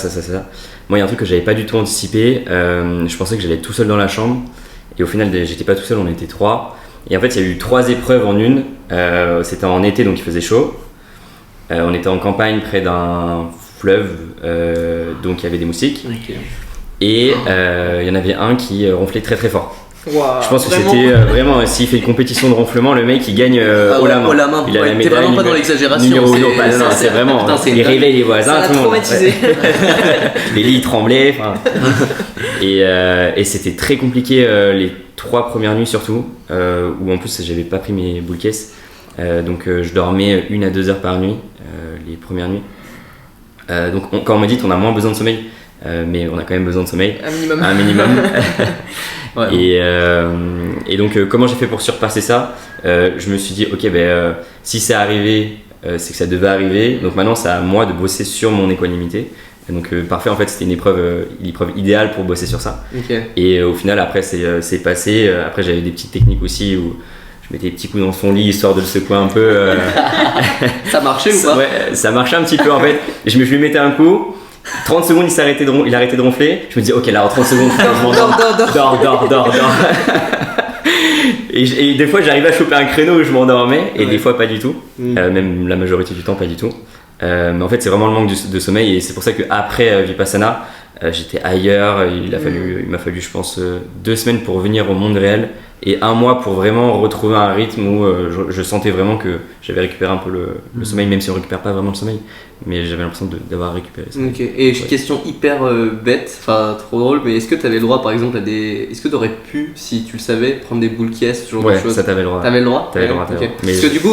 Moi il y a un truc que j'avais pas du tout anticipé, je pensais que j'allais être tout seul dans la chambre et au final j'étais pas tout seul, on était 3 et en fait il y a eu 3 épreuves en une, c'était en été donc il faisait chaud, on était en campagne près d'un fleuve donc il y avait des moustiques et il y en avait un qui ronflait très très fort. Wow, je pense que c'était vraiment s'il fait une compétition de ronflement le mec il gagne haut la main. Il a la médaille, t'es vraiment pas dans l'exagération numéro 1, c'est vraiment il réveille les voisins, tout le monde les lits tremblaient et c'était très compliqué les 3 premières nuits surtout où en plus j'avais pas pris mes boules caisses donc je dormais 1 à 2 heures par nuit les premières nuits donc quand on m'a dit qu'on a moins besoin de sommeil mais on a quand même besoin de sommeil un minimum. Ouais. Et donc comment j'ai fait pour surpasser ça, je me suis dit ok si c'est arrivé c'est que ça devait arriver, donc maintenant c'est à moi de bosser sur mon équanimité. Et donc parfait, en fait c'était une épreuve idéale pour bosser sur ça. Et au final après c'est passé. Après j'avais des petites techniques aussi où je mettais des petits coups dans son lit histoire de le secouer un peu. Ça marchait ou pas? Ouais, ça marchait un petit peu en fait. Je lui mettais un coup, 30 secondes il arrêtait de ronfler, je me disais ok là en 30 secondes je m'endors. Dors. Et des fois j'arrivais à choper un créneau où je m'endormais et des fois pas du tout, même la majorité du temps pas du tout. Mais en fait c'est vraiment le manque de sommeil et c'est pour ça qu'après Vipassana j'étais ailleurs. Il m'a fallu je pense 2 semaines pour revenir au monde réel et 1 mois pour vraiment retrouver un rythme où je sentais vraiment que j'avais récupéré un peu le sommeil, même si on récupère pas vraiment le sommeil, mais j'avais l'impression d'avoir récupéré ça. Et question hyper bête, enfin trop drôle, mais est-ce que tu avais le droit par exemple est-ce que tu aurais pu, si tu le savais, prendre des boules caisses, ce genre de choses? Ça t'avais le droit. T'avais le droit? T'avais le droit. Mais parce que du coup,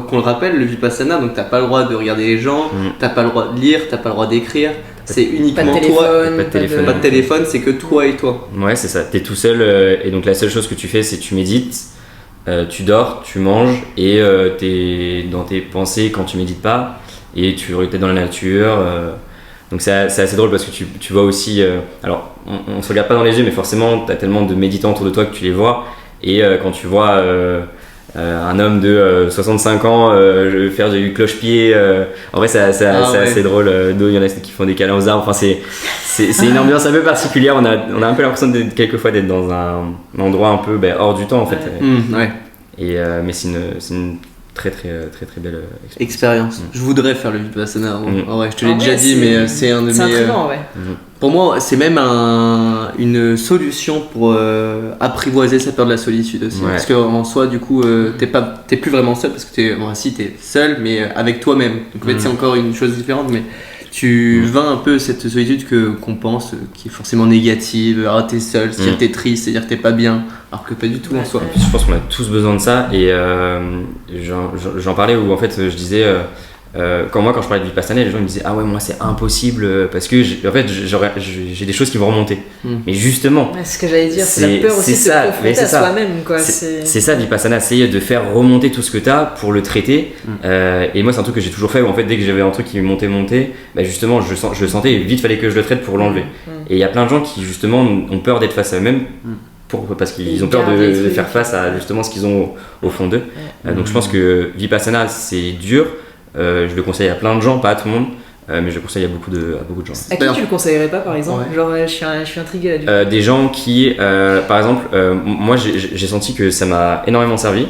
qu'on le rappelle, le Vipassana, donc t'as pas le droit de regarder les gens, t'as pas le droit de lire, t'as pas le droit d'écrire. C'est uniquement toi, pas de téléphone, c'est que toi et toi. Ouais, c'est ça, t'es tout seul et donc la seule chose que tu fais c'est tu médites, tu dors, tu manges et t'es dans tes pensées quand tu médites pas et tu es dans la nature. Donc c'est assez drôle parce que tu vois aussi, alors on se regarde pas dans les yeux mais forcément t'as tellement de méditants autour de toi que tu les vois et quand tu vois un homme de 65 ans faire du cloche-pied, en vrai c'est assez drôle. Il y en a qui font des câlins aux arbres, enfin c'est une ambiance un peu particulière. On a un peu l'impression quelquefois d'être dans un endroit un peu hors du temps en fait. Et mais c'est une très belle expérience. Je voudrais faire le Vipassana. Ouais, je te l'ai déjà dit, mais c'est un de mes. Pour moi, c'est même une solution pour apprivoiser sa peur de la solitude aussi. Parce qu'en soi, du coup, t'es plus vraiment seul parce que t'es seul, mais avec toi-même. Donc en fait, c'est encore une chose différente, mais tu vains un peu cette solitude qu'on pense qui est forcément négative. Ah, t'es seul, c'est-à-dire t'es triste, c'est-à-dire t'es pas bien, alors que pas du tout en soi. Je pense qu'on a tous besoin de ça et j'en parlais où en fait je disais quand je parlais de Vipassana, les gens me disaient ah ouais moi c'est impossible parce que j'ai des choses qui vont remonter. Mais justement, ce que j'allais dire, c'est la peur aussi de se confronter à soi-même quoi. C'est ça Vipassana, c'est de faire remonter tout ce que t'as pour le traiter. Et moi c'est un truc que j'ai toujours fait où en fait dès que j'avais un truc qui montait, justement je le sentais et vite fallait que je le traite pour l'enlever. Et il y a plein de gens qui justement ont peur d'être face à eux-mêmes. Parce qu'ils ont peur de faire face à justement ce qu'ils ont au fond d'eux. Donc je pense que Vipassana c'est dur. Je le conseille à plein de gens, pas à tout le monde, mais je le conseille à beaucoup de gens. À qui tu le conseillerais pas par exemple? Genre je suis intrigué là. Des gens qui, par exemple, moi j'ai senti que ça m'a énormément servi,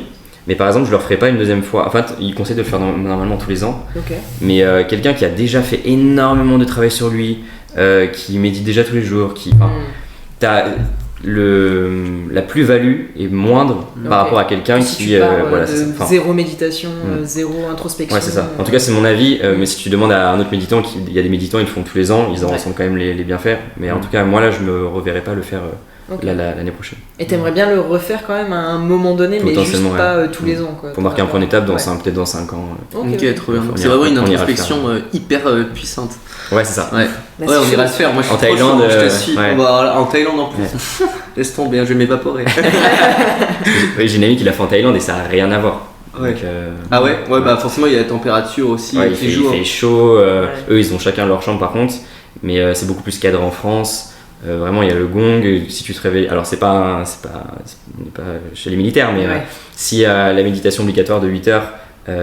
mais par exemple je leur ferai pas une deuxième fois. Enfin, ils conseillent de le faire normalement tous les ans. Mais quelqu'un qui a déjà fait énormément de travail sur lui, qui médite déjà tous les jours, la plus-value est moindre par rapport à quelqu'un Si qui tu pars, voilà, de c'est ça. Enfin, zéro méditation, zéro introspection. ouais, c'est ça. En tout cas, c'est mon avis. Mais si tu demandes à un autre méditant, il y a des méditants, ils le font tous les ans, ils en ressentent quand même les bienfaits. Mais en tout cas, moi là, je me reverrai pas le faire l'année prochaine. Et t'aimerais bien le refaire quand même à un moment donné, mais juste Potentiellement, pas tous les ans, quoi. Pour marquer un point d'étape, Ouais. peut-être dans 5 ans. Ok, trop bien. On C'est ira- vraiment une on ira introspection le hyper puissante. Ouais, c'est ça. Ouais, Là, ouais, c'est on chaud. ira le faire. Moi, je suis En trop Thaïlande, chaud, je te suis. ouais. Voilà, en Thaïlande en plus. Laisse tomber, je vais m'évaporer. Oui, j'ai une amie qui l'a fait en Thaïlande et ça a rien à voir. Ouais. Donc, Ah ouais, bah forcément, il y a la température aussi ouais, qui il joue. fait chaud. Eux, ils ont chacun leur chambre par contre, mais c'est beaucoup plus cadré en France. Vraiment, il y a le gong. Si tu te réveilles, alors on n'est pas chez les militaires, mais Ouais. si à la méditation obligatoire de 8 heures,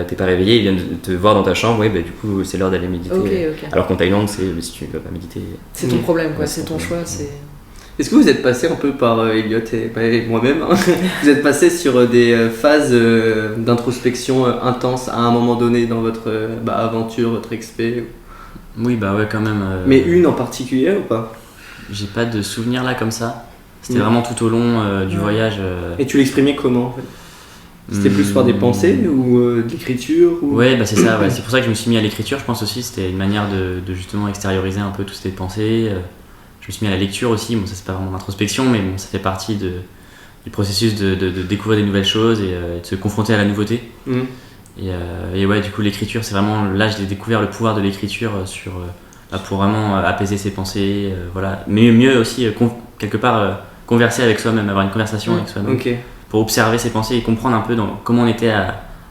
t'es pas réveillé, ils viennent te voir dans ta chambre, ouais, bah, du coup, c'est l'heure d'aller méditer. Ok. Alors qu'en Thaïlande, si tu veux pas méditer. C'est ton problème, quoi. Ouais, C'est c'est ton ton choix. problème. C'est. Est-ce que vous êtes passé un peu par Elliot et moi-même hein, vous êtes passé sur des phases d'introspection intenses à un moment donné dans votre aventure, votre expé Oui, bah ouais, quand même. Mais une en particulier ou pas? J'ai pas de souvenir là comme ça. C'était Mm. vraiment tout au long du Ouais. voyage. Et tu l'exprimais comment en fait? C'était plus par des pensées ou de l'écriture ou... Ouais, bah c'est ça, ouais. C'est pour ça que je me suis mis à l'écriture, je pense aussi. C'était une manière de justement extérioriser un peu toutes ces pensées. Je me suis mis à la lecture aussi. Bon, ça c'est pas vraiment l'introspection, mais bon, ça fait partie du processus de découvrir des nouvelles choses et de se confronter à la nouveauté. Mhm. Et ouais, du coup, l'écriture, c'est vraiment. Là, j'ai découvert le pouvoir de l'écriture pour vraiment apaiser ses pensées. Voilà. Mais mieux aussi, quelque part, converser avec soi-même, avoir une conversation avec soi-même. Ok. Pour observer ses pensées et comprendre un peu comment on était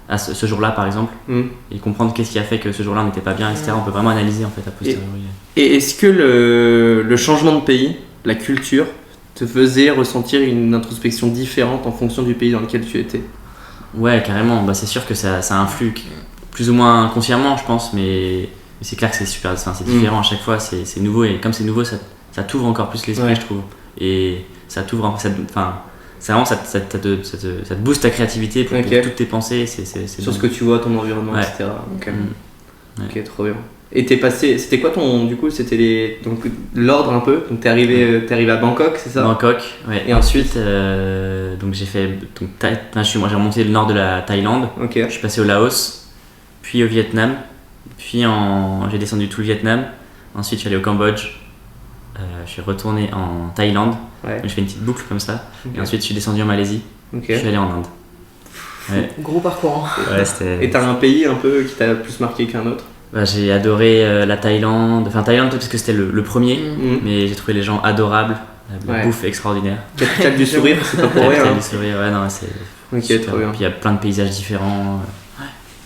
à ce jour-là, par exemple. Mhm. Et comprendre qu'est-ce qui a fait que ce jour-là on n'était pas bien, etc. On peut vraiment analyser en fait a posteriori. Et est-ce que le changement de pays, la culture, te faisait ressentir une introspection différente en fonction du pays dans lequel tu étais? Ouais, carrément. Bah, c'est sûr que ça influe plus ou moins inconsciemment, je pense, mais c'est clair que c'est super, enfin, c'est différent à chaque fois, c'est nouveau et comme c'est nouveau, ça t'ouvre encore plus l'esprit, Ouais. je trouve. Et ça t'ouvre, c'est vraiment ça te booste ta créativité pour Ok. toutes tes pensées. C'est Sur bon. ce que tu vois, ton environnement, Ouais. etc. Ok. Mm. Ok, trop bien. Et t'es passé, c'était quoi du coup, c'était donc l'ordre un peu. Donc t'es arrivé à Bangkok, c'est ça? Bangkok, ouais. Et ensuite, donc j'ai fait, j'ai remonté le nord de la Thaïlande. ok. Je suis passé au Laos, puis au Vietnam, puis j'ai descendu tout le Vietnam. Ensuite, je suis allé au Cambodge. Je suis retourné en Thaïlande. Ouais. Je fais une petite boucle comme ça. Ok. Et ensuite, je suis descendu en Malaisie. Ok. Je suis allé en Inde. Ouais, Gros parcours. Hein. ouais, c'était. Et t'as un pays un peu qui t'a plus marqué qu'un autre? Bah, j'ai adoré la Thaïlande. Enfin, Thaïlande parce que c'était le premier. Mm. Mhm. Mais j'ai trouvé les gens adorables. La Ouais. bouffe extraordinaire. Capitale du sourire, c'est pas pour Capitale rien. du sourire, ouais, non, c'est. Ok, super. trop bien. Puis il y a plein de paysages différents.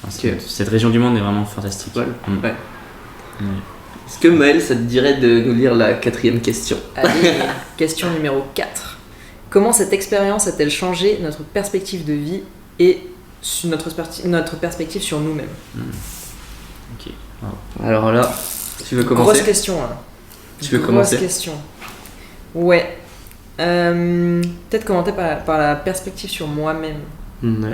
Enfin, Ok. cette région du monde est vraiment fantastique. Voilà. Mm. Ouais. Ouais. Est-ce que Maël, ça te dirait de nous lire la 4e question? Allez, question numéro 4. Comment cette expérience a-t-elle changé notre perspective de vie et notre perspective sur nous-mêmes? Ok. Alors là, tu veux commencer? Grosse question. Hein. Tu veux Grosse commencer? question. Ouais. Peut-être commenter par la perspective sur moi-même. Ouais.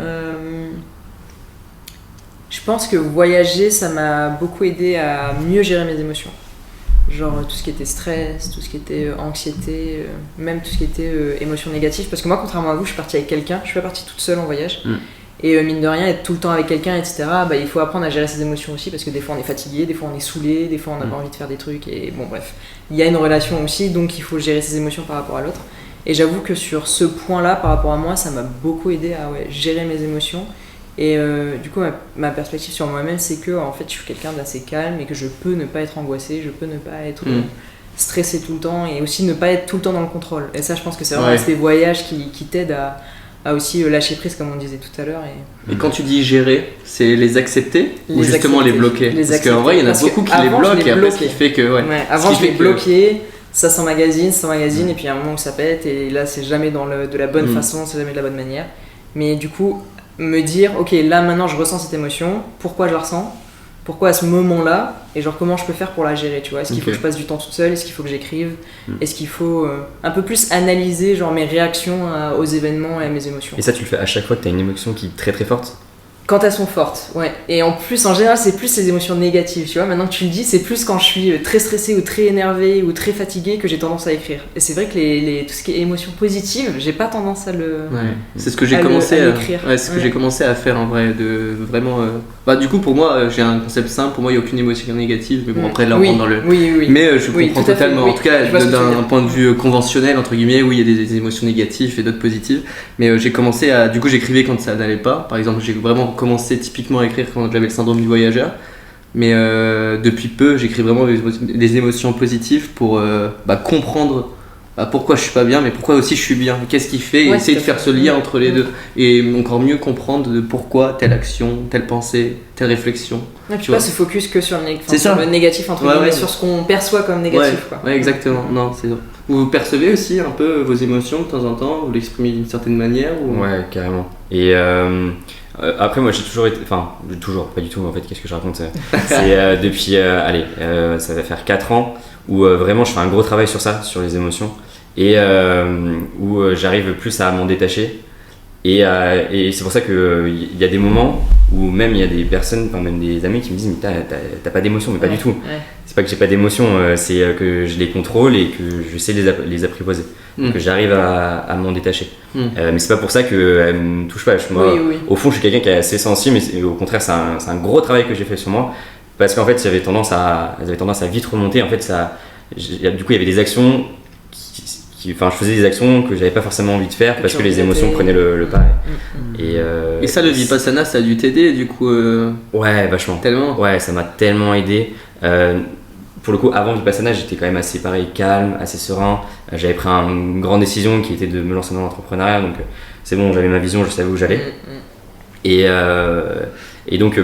Je pense que voyager, ça m'a beaucoup aidé à mieux gérer mes émotions. Genre tout ce qui était stress, tout ce qui était anxiété, même tout ce qui était émotions négatives. Parce que moi, contrairement à vous, je suis partie avec quelqu'un, je suis pas partie toute seule en voyage. Mm. Et mine de rien, être tout le temps avec quelqu'un, etc., bah, il faut apprendre à gérer ses émotions aussi, parce que des fois on est fatigué, des fois on est saoulé, des fois on n'a pas envie de faire des trucs, et bon bref. Il y a une relation aussi, donc il faut gérer ses émotions par rapport à l'autre. Et j'avoue que sur ce point-là, par rapport à moi, ça m'a beaucoup aidé à gérer mes émotions. Et du coup, ma perspective sur moi-même, c'est que en fait, je suis quelqu'un d'assez calme et que je peux ne pas être angoissé, je peux ne pas être stressé tout le temps et aussi ne pas être tout le temps dans le contrôle. Et ça, je pense que c'est vraiment ces voyages qui t'aident à aussi lâcher prise, comme on disait tout à l'heure. Et quand tu dis gérer, c'est les accepter ou justement accepter, les bloquer? les Parce qu'en vrai, il y en a accepter. beaucoup qui Parce les qu'avant, je bloquent les et après, ce bloquais. qui fait que. Ouais. Ouais, Ce avant, qui je fait l'ai que- bloqué, ça s'emmagasine, et puis à un moment où ça pète, et là, c'est jamais de la bonne façon, c'est jamais de la bonne manière. Mais du coup, me dire, ok, là maintenant je ressens cette émotion, pourquoi je la ressens, pourquoi à ce moment-là, et genre comment je peux faire pour la gérer, tu vois. Est-ce qu'il faut que je passe du temps toute seule, est-ce qu'il faut que j'écrive, est-ce qu'il faut un peu plus analyser genre mes réactions aux événements et à mes émotions. Et ça, tu le fais à chaque fois que tu as une émotion qui est très très forte? Quand elles sont fortes, ouais. Et en plus, en général, c'est plus les émotions négatives, tu vois. Maintenant que tu le dis, c'est plus quand je suis très stressée ou très énervée ou très fatiguée que j'ai tendance à écrire. Et c'est vrai que tout ce qui est émotions positives, j'ai pas tendance à le... Ouais, c'est ce que j'ai à commencé le- à à, l'écrire. ouais, c'est ce que Ouais. j'ai commencé à faire en vrai, de vraiment. Bah, du coup, pour moi, j'ai un concept simple. Pour moi, il n'y a aucune émotion négative. Mais bon, après, là, on oui, rentre dans le. Oui, oui. Mais je Oui, comprends tout à fait, totalement. oui. En tout cas, Je vois ce que tu veux d'un dire. point de vue conventionnel, entre guillemets, oui, il y a des émotions négatives et d'autres positives. Mais j'ai commencé à. Du coup, j'écrivais quand ça n'allait pas. Par exemple, j'ai vraiment commencé typiquement à écrire quand j'avais le syndrome du voyageur. Mais depuis peu, j'écris vraiment des émotions positives pour comprendre pourquoi je suis pas bien, mais pourquoi aussi je suis bien. Qu'est-ce qui fait et Ouais, essayer de tout à faire ce fait. lien entre les deux. Et encore mieux comprendre de pourquoi telle action, telle pensée, telle réflexion. Ouais, tu vois. pas se focus que sur C'est sur ça. le négatif, entre Ouais, guillemets, ouais. sur ce qu'on perçoit comme négatif, quoi. Ouais, exactement. Non, c'est ça. Vous percevez aussi un peu vos émotions de temps en temps, vous l'exprimez d'une certaine manière ou... Ouais, carrément. Et après, moi, j'ai toujours été. Enfin, toujours, pas du tout, en fait, qu'est-ce que je raconte C'est depuis, ça va faire 4 ans où vraiment je fais un gros travail sur ça, sur les émotions, et où j'arrive plus à m'en détacher. Et c'est pour ça qu'il y a des moments où même il y a des personnes, enfin même des amis qui me disent mais t'as pas d'émotion, mais pas Ouais, du tout. ouais. C'est pas que j'ai pas d'émotion, c'est que je les contrôle et que je sais les apprivoiser, que j'arrive à m'en détacher. Mais c'est pas pour ça qu'elles me touchent pas. Moi, Oui. au fond, je suis quelqu'un qui est assez sensible, mais au contraire, c'est un gros travail que j'ai fait sur moi, parce qu'en fait, elles avaient tendance à vite remonter. En fait, du coup, il y avait des actions enfin, je faisais des actions que j'avais pas forcément envie de faire parce que les émotions prenaient le pas. Et ça, le Vipassana, ça a dû t'aider du coup Ouais, vachement. tellement. Ouais, ça m'a tellement aidé. Pour le coup, avant Vipassana, j'étais quand même assez pareil, calme, assez serein. J'avais pris une grande décision qui était de me lancer dans l'entrepreneuriat, donc c'est bon, j'avais ma vision, je savais où j'allais. Et donc,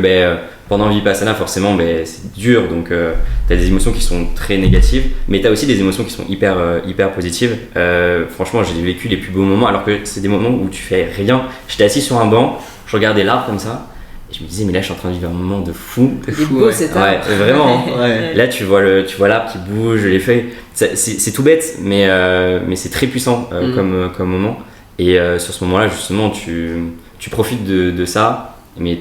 pendant Vipassana, forcément, c'est dur, donc t'as des émotions qui sont très négatives, mais t'as aussi des émotions qui sont hyper positives. Franchement, j'ai vécu les plus beaux moments, alors que c'est des moments où tu fais rien. J'étais assis sur un banc, je regardais l'arbre comme ça, et je me disais, mais là, je suis en train de vivre un moment de fou. Il est beau, cet arbre. Ouais, vraiment. Ouais. Là, tu vois l'arbre qui bouge, les feuilles. C'est tout bête, mais c'est très puissant comme moment. Et sur ce moment-là, justement, tu profites de ça, mais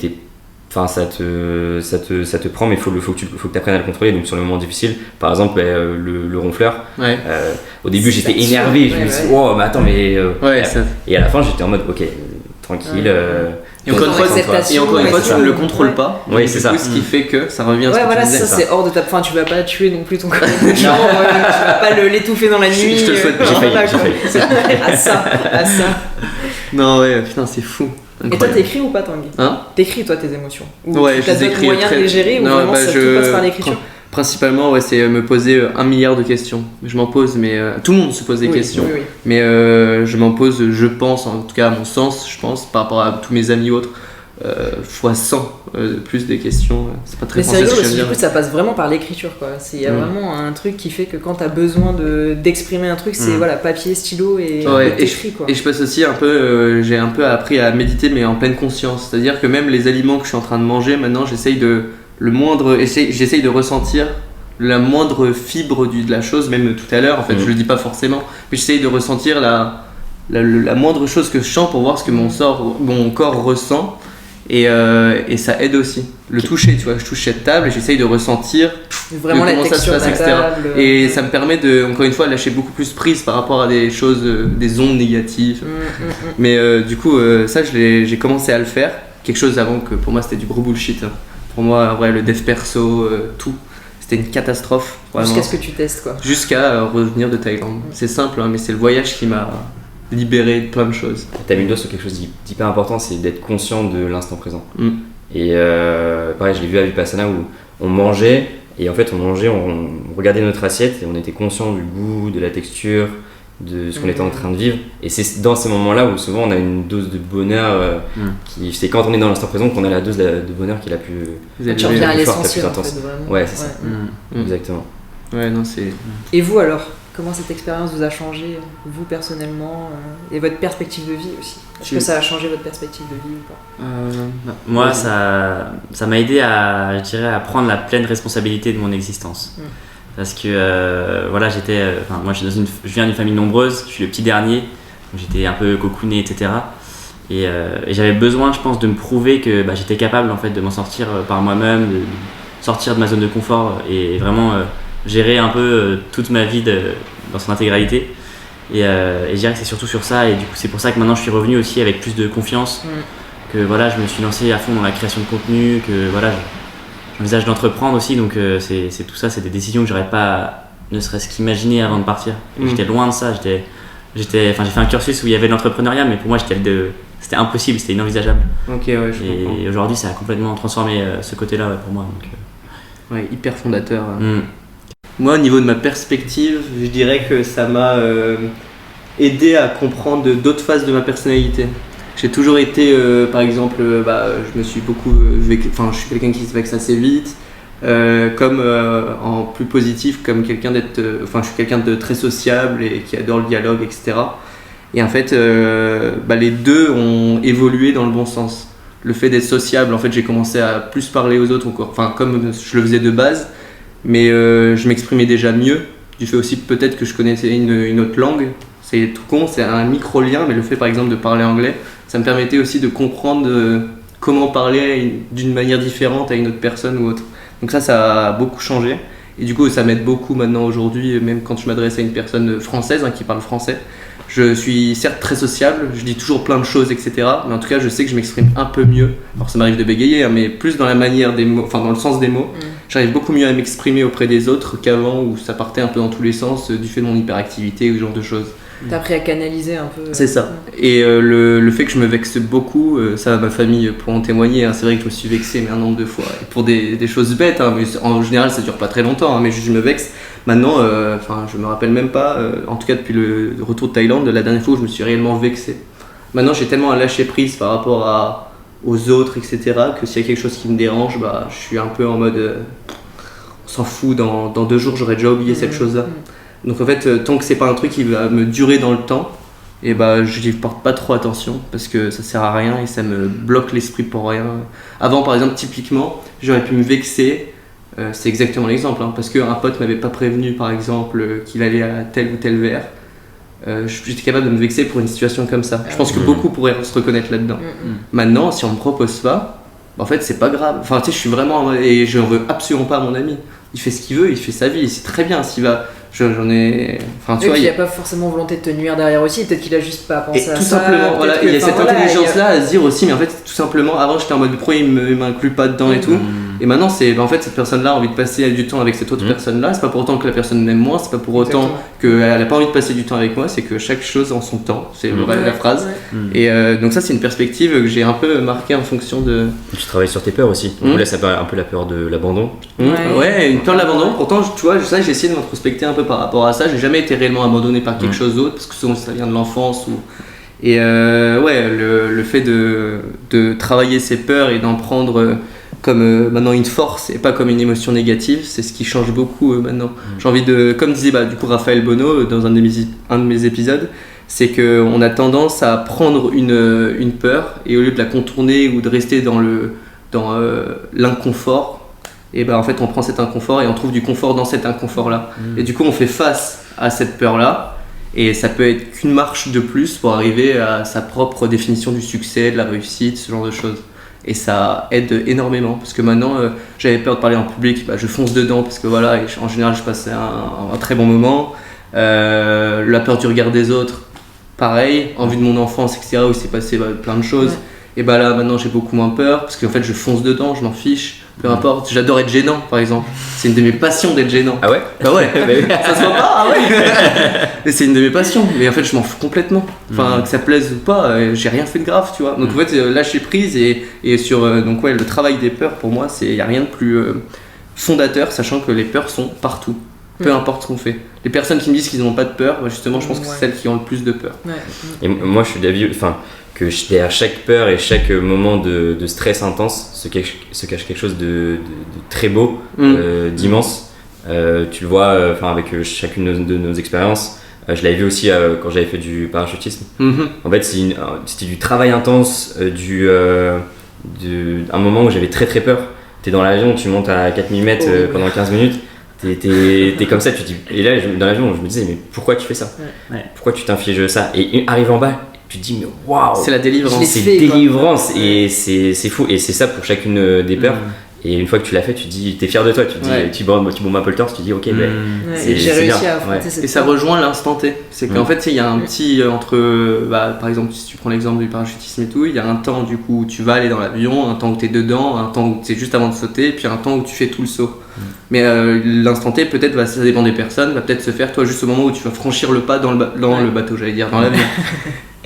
ça te prend, mais il faut que tu apprennes à le contrôler. Donc sur le moment difficile, par exemple, le ronfleur, Ouais. au début C'est j'étais satisfaisant. énervé, je me Ouais, suis dit, ouais. oh, mais attends, mais. Et à la fin, j'étais en mode, ok, tranquille. Et encore une fois, Acceptation, tu ne le contrôles pas. Oui, Donc, c'est du ça. coup, ce qui fait que ça revient à ce Ouais, que voilà, tu disais. ça c'est hors de ta. Enfin, tu vas pas tuer non plus ton collègue. Tu vas pas l'étouffer dans la nuit. Je te le souhaite pas. J'ai failli, Voilà, j'ai quoi. failli. À ça. Non, ouais, putain, c'est fou. Et toi, Incroyable. t'écris ou pas, Tanguy? Hein? T'écris, toi, tes émotions? Ou Ouais, t'as je les d'autres écris moyens de les gérer ou Non, vraiment ça tout passe par l'écriture? Principalement, ouais, c'est me poser 1 milliard de questions. Je m'en pose, mais tout le monde se pose des questions. Oui. Mais je m'en pose, je pense, en tout cas à mon sens, je pense, par rapport à tous mes amis ou autres, fois 100 plus des questions. C'est pas très Mais c'est français rigolo ce que parce je que viens du de coup ça passe vraiment par l'écriture quoi. Il y a vraiment un truc qui fait que quand t'as besoin d'exprimer un truc, c'est voilà, papier, stylo et Ouais, t'écris quoi. Et je passe aussi un peu, j'ai un peu appris à méditer mais en pleine conscience. C'est-à-dire que même les aliments que je suis en train de manger, maintenant j'essaye de ressentir la moindre fibre de la chose, même tout à l'heure, en fait, je le dis pas forcément, mais j'essaye de ressentir la moindre chose que je sens pour voir ce que mon corps ressent. Et ça aide aussi. Le toucher, tu vois, je touche cette table et j'essaye de ressentir Vraiment la comment ça se texture de passe, la etc. table. Et ça me permet de, encore une fois, lâcher beaucoup plus prise par rapport à des choses, des ondes négatives. Mais du coup, ça, j'ai commencé à le faire. Quelque chose avant que pour moi c'était du gros bullshit. Hein. Pour moi, en vrai, le dev perso, tout, c'était une catastrophe. Vraiment. Jusqu'à ce que tu testes quoi. Jusqu'à revenir de Thaïlande. C'est simple, hein, mais c'est le voyage qui m'a libéré de plein de choses. T'as mis le doigt sur quelque chose d'hyper important, c'est d'être conscient de l'instant présent. Et pareil, je l'ai vu à Vipassana où on mangeait, et en fait on regardait notre assiette et on était conscient du goût, de la texture, de ce qu'on était en train de vivre. Et c'est dans ces moments-là où souvent on a une dose de bonheur, c'est quand on est dans l'instant présent qu'on a la dose de bonheur qui est la plus Tu reviens à plus forte, la plus l'essentiel en intense. fait vraiment. Ouais, c'est ça. Exactement. Ouais, non, c'est. Et vous alors, comment cette expérience vous a changé, vous personnellement, et votre perspective de vie aussi? Est-ce que ça a changé votre perspective de vie ou pas? Moi, ça m'a aidé à, je dirais, à prendre la pleine responsabilité de mon existence. Parce que voilà, moi je viens d'une famille nombreuse, je suis le petit dernier, donc j'étais un peu cocooné, etc. Et j'avais besoin, je pense, de me prouver que j'étais capable en fait de m'en sortir par moi-même, de sortir de ma zone de confort et vraiment gérer un peu toute ma vie dans son intégralité. Et je dirais que c'est surtout sur ça, et du coup c'est pour ça que maintenant je suis revenu aussi avec plus de confiance, que voilà, je me suis lancé à fond dans la création de contenu, que voilà, j'envisage d'entreprendre aussi, donc c'est tout ça, c'est des décisions que j'aurais pas ne serait-ce qu'imaginer avant de partir. Et j'étais loin de ça, j'ai fait un cursus où il y avait de l'entrepreneuriat, mais pour moi c'était impossible, c'était inenvisageable. Ok, ouais, je comprends. Et aujourd'hui ça a complètement transformé ce côté-là pour moi. Donc, ouais, hyper fondateur. Moi, au niveau de ma perspective, je dirais que ça m'a aidé à comprendre d'autres phases de ma personnalité. J'ai toujours été, par exemple, je me suis beaucoup, je suis quelqu'un qui se vexe assez vite, comme en plus positif, comme je suis quelqu'un de très sociable et qui adore le dialogue, etc. Et en fait, les deux ont évolué dans le bon sens. Le fait d'être sociable, en fait, j'ai commencé à plus parler aux autres, comme je le faisais de base. Mais je m'exprimais déjà mieux, du fait aussi peut-être que je connaissais une autre langue. C'est tout con, c'est un micro-lien, mais le fait par exemple de parler anglais, ça me permettait aussi de comprendre comment parler d'une manière différente à une autre personne ou autre. Donc ça a beaucoup changé. Et du coup, ça m'aide beaucoup maintenant aujourd'hui, même quand je m'adresse à une personne française qui parle français. Je suis certes très sociable, je dis toujours plein de choses, etc. Mais en tout cas, je sais que je m'exprime un peu mieux. Alors ça m'arrive de bégayer, mais plus dans la manière des mots, dans le sens des mots. J'arrive beaucoup mieux à m'exprimer auprès des autres qu'avant, où ça partait un peu dans tous les sens du fait de mon hyperactivité ou ce genre de choses. T'as appris à canaliser un peu. C'est ça. Et le fait que je me vexe beaucoup, ça ma famille pour en témoigner, c'est vrai que je me suis vexé un nombre de fois. Et pour des choses bêtes, mais en général ça dure pas très longtemps, mais juste je me vexe. Maintenant, je me rappelle même pas, en tout cas depuis le retour de Thaïlande, la dernière fois où je me suis réellement vexé. Maintenant j'ai tellement à lâcher prise par rapport aux autres, etc., que s'il y a quelque chose qui me dérange, je suis un peu en mode on s'en fout, dans 2 jours j'aurais déjà oublié cette chose-là. Donc en fait, tant que c'est pas un truc qui va me durer dans le temps, et je n'y porte pas trop attention parce que ça sert à rien et ça me bloque l'esprit pour rien. Avant, par exemple, typiquement, j'aurais pu me vexer, c'est exactement l'exemple, parce qu'un pote m'avait pas prévenu, par exemple, qu'il allait à tel ou tel verre. J'étais capable de me vexer pour une situation comme ça. Je pense que beaucoup pourraient se reconnaître là-dedans. Maintenant, si on me propose pas, en fait, c'est pas grave. Enfin, tu sais, je suis vraiment, et je n'en veux absolument pas à mon ami. Il fait ce qu'il veut, il fait sa vie, et c'est très bien s'il va. J'en ai. Enfin, tu vois. Il n'y a pas forcément volonté de te nuire derrière aussi, peut-être qu'il a juste pas pensé à ça. Et tout simplement, voilà, il y a cette intelligence-là à se dire aussi, mais en fait, tout simplement, avant j'étais en mode pourquoi il m'inclut pas dedans et tout. Et maintenant, c'est en fait, cette personne-là a envie de passer du temps avec cette autre personne-là. C'est pas pour autant que la personne m'aime moins, c'est pas pour autant qu'elle a pas envie de passer du temps avec moi, c'est que chaque chose en son temps, c'est la phrase. Et donc, ça, c'est une perspective que j'ai un peu marquée en fonction de. Tu travailles sur tes peurs aussi. Donc là, ça peut un peu la peur de l'abandon. Ouais, une peur de l'abandon. Pourtant, tu vois, ça, j'ai essayé de m'introspecter un peu par rapport à ça. J'ai jamais été réellement abandonné par quelque chose d'autre, parce que souvent ça vient de l'enfance. Et le fait de travailler ses peurs et d'en prendre comme maintenant une force et pas comme une émotion négative, c'est ce qui change beaucoup maintenant. J'ai envie de, comme disait du coup Raphaël Bonneau dans un de mes épisodes, c'est qu'on a tendance à prendre une peur et au lieu de la contourner ou de rester dans l'inconfort, et en fait on prend cet inconfort et on trouve du confort dans cet inconfort là. Et du coup on fait face à cette peur là, et ça peut être qu'une marche de plus pour arriver à sa propre définition du succès, de la réussite, ce genre de choses. Et ça aide énormément, parce que maintenant j'avais peur de parler en public, je fonce dedans parce que voilà, et en général je passais un très bon moment. La peur du regard des autres, pareil, en vue de mon enfance, etc., où il s'est passé plein de choses. Et là maintenant j'ai beaucoup moins peur, parce qu'en fait je fonce dedans, je m'en fiche, peu importe. J'adore être gênant par exemple, c'est une de mes passions d'être gênant. Ah ouais? Bah ouais, ça se voit pas, ah ouais. Et c'est une de mes passions, mais en fait je m'en fous complètement. Enfin, que ça plaise ou pas, j'ai rien fait de grave, tu vois. Donc en fait lâcher prise et sur le travail des peurs, pour moi, il n'y a rien de plus fondateur, sachant que les peurs sont partout. Peu importe ce qu'on fait. Les personnes qui me disent qu'ils n'ont pas de peur, justement, je pense que c'est celles qui ont le plus de peur. Et moi, je suis d'avis que derrière chaque peur et chaque moment de stress intense se cache quelque chose de très beau, d'immense. Tu le vois avec chacune de nos expériences. Je l'avais vu aussi quand j'avais fait du parachutisme. En fait, c'était du travail intense, un moment où j'avais très très peur. T'es dans l'avion, tu montes à 4000 mètres pendant 15 minutes. T'es comme ça, tu dis. Et là, dans l'avion, je me disais, mais pourquoi tu fais ça? Pourquoi tu t'infliges ça? Et arrive en bas, tu te dis mais waouh, C'est la délivrance. Je c'est l'ai fait, quoi. délivrance et c'est fou et c'est ça pour chacune des peurs. Et une fois que tu l'as fait, tu te dis, t'es fier de toi, tu te dis, Ouais. tu bombes Apple Torch, tu te dis ok, ben, Ouais, c'est- j'ai c'est réussi bien. à affronter Ouais. cette Et ça peur. rejoint l'instant T. C'est qu'en fait, il y a un petit entre. Par exemple, si tu prends l'exemple du parachutisme et tout, il y a un temps du coup où tu vas aller dans l'avion, un temps où tu es dedans, un temps où c'est juste avant de sauter, puis un temps où tu fais tout le saut. Mais l'instant T, peut-être, ça dépend des personnes, va peut-être se faire toi juste au moment où tu vas franchir le pas dans le bateau, j'allais dire, dans l'avion.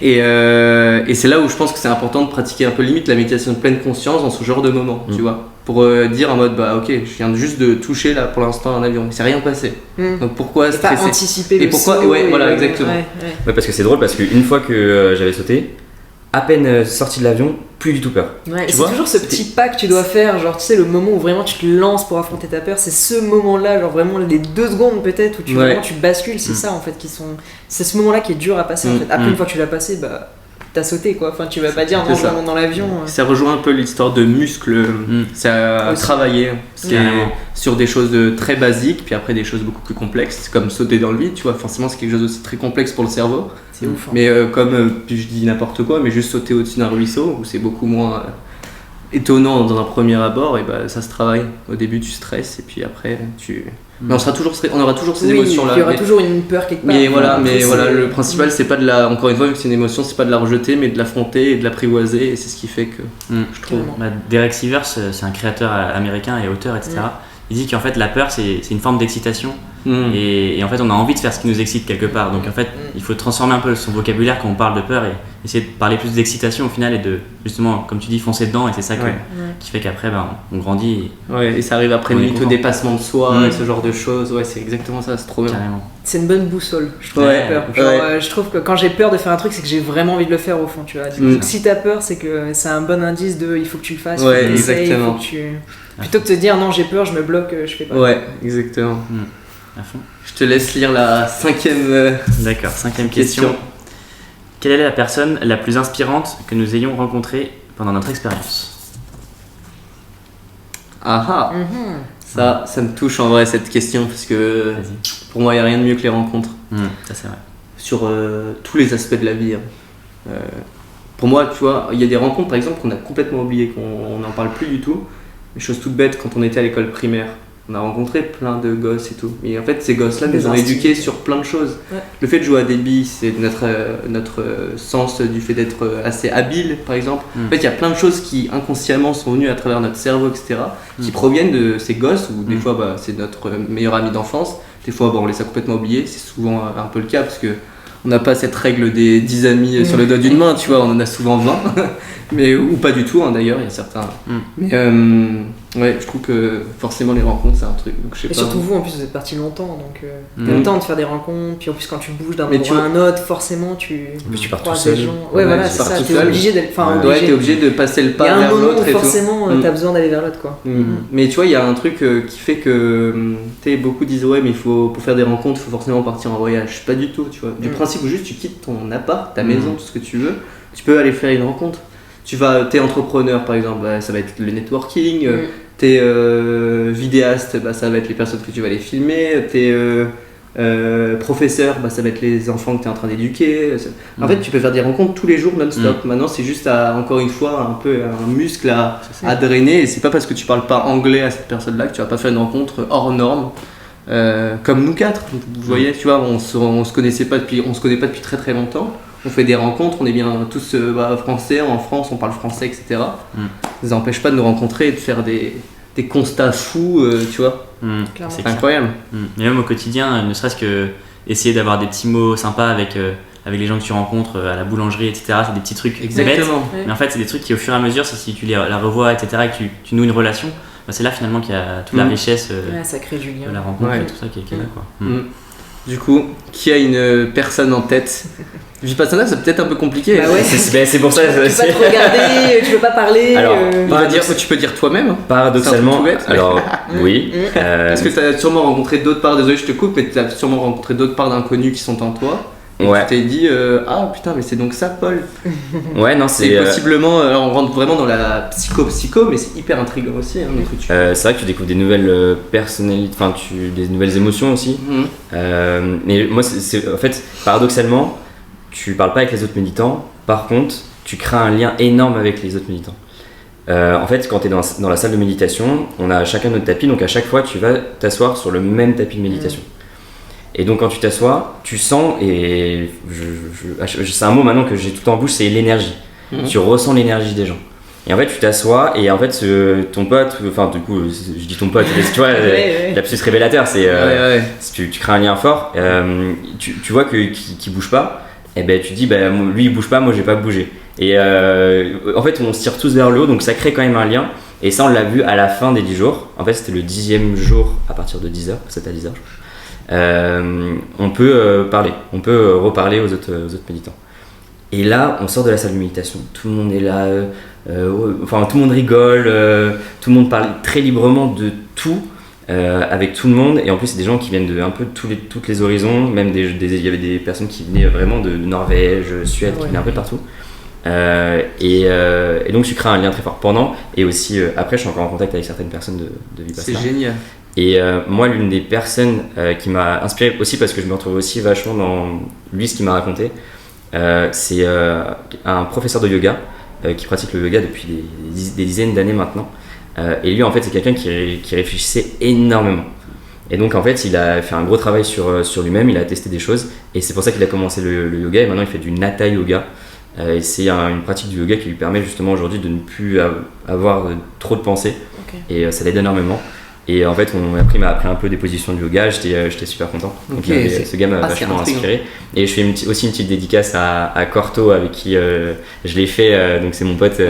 Et c'est là où je pense que c'est important de pratiquer un peu limite la méditation de pleine conscience dans ce genre de moment, tu vois. Pour dire en mode, bah ok, je viens juste de toucher là pour l'instant un avion, il s'est rien passé. Donc pourquoi Et pas stresser anticiper Et le pourquoi- saut ouais, voilà, le- exactement. ouais. Ouais, parce que c'est drôle parce qu'une fois que j'avais sauté, à peine sorti de l'avion, plus du tout peur. Ouais, Tu c'est vois, toujours ce petit pas que tu dois faire, genre tu sais, le moment où vraiment tu te lances pour affronter ta peur, c'est ce moment-là, genre vraiment les 2 secondes peut-être où tu, Ouais. vraiment, tu bascules, c'est ça en fait qui sont. C'est ce moment-là qui est dur à passer en fait. Après, une fois que tu l'as passé, bah t'as sauté quoi, enfin tu vas pas dire C'est non, ça. je monte dans l'avion. Ça rejoint un peu l'histoire de muscles, ça a Aussi. travaillé c'est Carrément. sur des choses très basiques, puis après des choses beaucoup plus complexes, comme sauter dans le vide, tu vois, forcément c'est quelque chose aussi très complexe pour le cerveau. C'est ouf. hein. Mais puis je dis n'importe quoi, mais juste sauter au-dessus d'un ruisseau, où c'est beaucoup moins étonnant dans un premier abord, et bah ça se travaille. Au début tu stresses, et puis après tu... Mais on aura toujours ces Oui, émotions-là. il y aura mais- toujours une peur quelque part. Mais voilà, Après, c'est- le principal c'est pas de la, encore une fois vu que c'est une émotion, c'est pas de la rejeter, mais de l'affronter et de l'apprivoiser, et c'est ce qui fait que je trouve. Carrément. Bah, Derek Sivers, c'est un créateur américain et auteur, etc. Il dit qu'en fait la peur c'est une forme d'excitation et en fait on a envie de faire ce qui nous excite quelque part. Donc en fait il faut transformer un peu son vocabulaire quand on parle de peur et essayer de parler plus d'excitation au final et de justement comme tu dis foncer dedans et c'est ça Ouais. qui fait qu'après on grandit Ouais, et ça arrive après On est limite au content. dépassement de soi Mm. et ce genre de choses. Ouais, c'est exactement ça, c'est trop bien. carrément. C'est une bonne boussole, je trouve, Ouais, la peur. Genre, ouais. je trouve que quand j'ai peur de faire un truc, c'est que j'ai vraiment envie de le faire au fond, tu vois. Du coup, Mm. si t'as peur, c'est que c'est un bon indice de il faut que tu le fasses, Ouais, il faut que t'essayes, exactement. il faut que tu... Plutôt que de te dire non, j'ai peur, je me bloque, je fais pas. Ouais, exactement. À fond. Je te laisse lire la 5e D'accord, 5e question. question. Quelle est la personne la plus inspirante que nous ayons rencontrée pendant notre expérience? Ah ah, ça me touche en vrai cette question parce que Vas-y. pour moi il n'y a rien de mieux que les rencontres Ça c'est vrai. sur tous les aspects de la vie. Pour moi, tu vois, il y a des rencontres par exemple qu'on a complètement oubliées, qu'on n'en parle plus du tout. Des choses toutes bêtes quand on était à l'école primaire. On a rencontré plein de gosses et tout. Mais en fait, ces gosses-là Des nous ont instituts. éduqués sur plein de choses. Ouais. Le fait de jouer à des billes, c'est notre sens du fait d'être assez habile, par exemple. En fait, il y a plein de choses qui inconsciemment sont venues à travers notre cerveau, etc., qui proviennent de ces gosses, où des fois, c'est notre meilleur ami d'enfance. Des fois, on les a complètement oubliés. C'est souvent un peu le cas, parce que on n'a pas cette règle des 10 amis sur le doigt d'une main, tu vois, on en a souvent 20. Mais, ou pas du tout, hein, d'ailleurs, il y a certains. Mais ouais, je trouve que forcément les rencontres, c'est un truc. Donc, je sais Et pas. surtout vous, en plus, vous êtes partis longtemps, donc t'as le temps de faire des rencontres, puis en plus quand tu bouges d'un Mais endroit tu à un autre, forcément tu plus, tu pars croises tout des seul. gens. Ouais, Ouais, voilà, tu c'est pars ça, tout t'es seul. obligé d'aller... Enfin, Ouais, t'es obligé de passer le Il y pas a un vers moment l'autre où et tout. forcément t'as besoin d'aller vers l'autre, quoi. Mais tu vois, il y a un truc qui fait que beaucoup disent ouais, mais pour faire des rencontres, il faut forcément partir en voyage. Pas du tout, tu vois. Du principe où juste tu quittes ton appart, ta maison, tout ce que tu veux, tu peux aller faire une rencontre. T'es entrepreneur par exemple, ça va être le networking. T'es vidéaste, ça va être les personnes que tu vas aller filmer. T'es professeur, ça va être les enfants que tu es en train d'éduquer. En fait, tu peux faire des rencontres tous les jours non-stop. Maintenant, c'est juste encore une fois un peu un muscle à drainer. Et c'est pas parce que tu parles pas anglais à cette personne-là que tu vas pas faire une rencontre hors norme. Comme nous quatre, vous voyez, tu vois, on se connaît pas depuis très très longtemps. On fait des rencontres, on est bien tous français, en France on parle français, etc. Ça n'empêche pas de nous rencontrer et de faire des constats fous, tu vois. Clairement. C'est C'est incroyable. Et même au quotidien, ne serait-ce que essayer d'avoir des petits mots sympas avec les gens que tu rencontres à la boulangerie, etc. C'est des petits trucs bêtes. Exactement. Ouais. Mais en fait, c'est des trucs qui, au fur et à mesure, si tu la revois, etc., et que tu noues une relation, c'est là finalement qu'il y a toute la richesse Ouais, ça crée du lien. de la rencontre Ouais. et tout ça qui est là. Quoi. Du coup, qui a une personne en tête? Vipassana, c'est peut-être un peu compliqué. Bah ouais. C'est pour ça. Tu peux pas te regarder, tu peux pas parler. Alors, Tu peux dire toi-même. Paradoxalement, C'est un truc tout bête, mais- alors oui. Parce que tu as sûrement rencontré d'autres parts, désolé je te coupe, mais tu as sûrement rencontré d'autres parts d'inconnus qui sont en toi. Et Ouais. tu t'es dit, ah putain, mais c'est donc ça, Paul. Ouais, non, C'est possiblement, alors on rentre vraiment dans la psycho, mais c'est hyper intriguant aussi. Hein, le truc. c'est vrai que tu découvres des nouvelles personnalités, enfin des nouvelles émotions aussi. Mhm. Mais moi, en fait, paradoxalement, tu parles pas avec les autres méditants, par contre, tu crées un lien énorme avec les autres méditants. En fait, quand tu es dans la salle de méditation, on a chacun notre tapis, donc à chaque fois, tu vas t'asseoir sur le même tapis de méditation. Et donc, quand tu t'assois, tu sens, et c'est un mot maintenant que j'ai tout en bouche, c'est l'énergie. Tu ressens l'énergie des gens. Et en fait, tu t'assois, et en fait, ton pote, enfin, du coup, je dis ton pote, tu vois, l'absus révélateur, c'est tu crées un lien fort, tu vois qu'il bouge pas, et ben tu dis, lui il bouge pas, moi j'ai pas bougé. Et en fait, on se tire tous vers le haut, donc ça crée quand même un lien. Et ça, on l'a vu à la fin des 10 jours. En fait, c'était le 10e jour à partir de 10h, c'était à 10h. On peut parler, on peut reparler aux autres méditants. Et là, on sort de la salle de méditation, tout le monde est là, tout le monde rigole, tout le monde parle très librement de tout, avec tout le monde. Et en plus, c'est des gens qui viennent de un peu toutes les horizons, même il y avait des personnes qui venaient vraiment de Norvège, Suède, qui venaient un peu partout. Et donc, tu crées un lien très fort pendant, et aussi après, je suis encore en contact avec certaines personnes de Vipassana. C'est génial. Et moi, l'une des personnes qui m'a inspiré aussi, parce que je me retrouve aussi vachement dans lui, ce qu'il m'a raconté, c'est un professeur de yoga qui pratique le yoga depuis des dizaines d'années maintenant. Et lui, en fait, c'est quelqu'un qui réfléchissait énormément. Et donc, en fait, il a fait un gros travail sur lui-même, il a testé des choses, et c'est pour ça qu'il a commencé le yoga, et maintenant il fait du Hatha yoga. Et c'est une pratique du yoga qui lui permet justement aujourd'hui de ne plus avoir trop de pensées. Et ça l'aide énormément. Et en fait, après, il m'a appris un peu des positions de yoga, j'étais super content. Donc, ce gars m'a vachement inspiré. Et je fais aussi une petite dédicace à Corto, avec qui je l'ai fait. Donc, c'est mon pote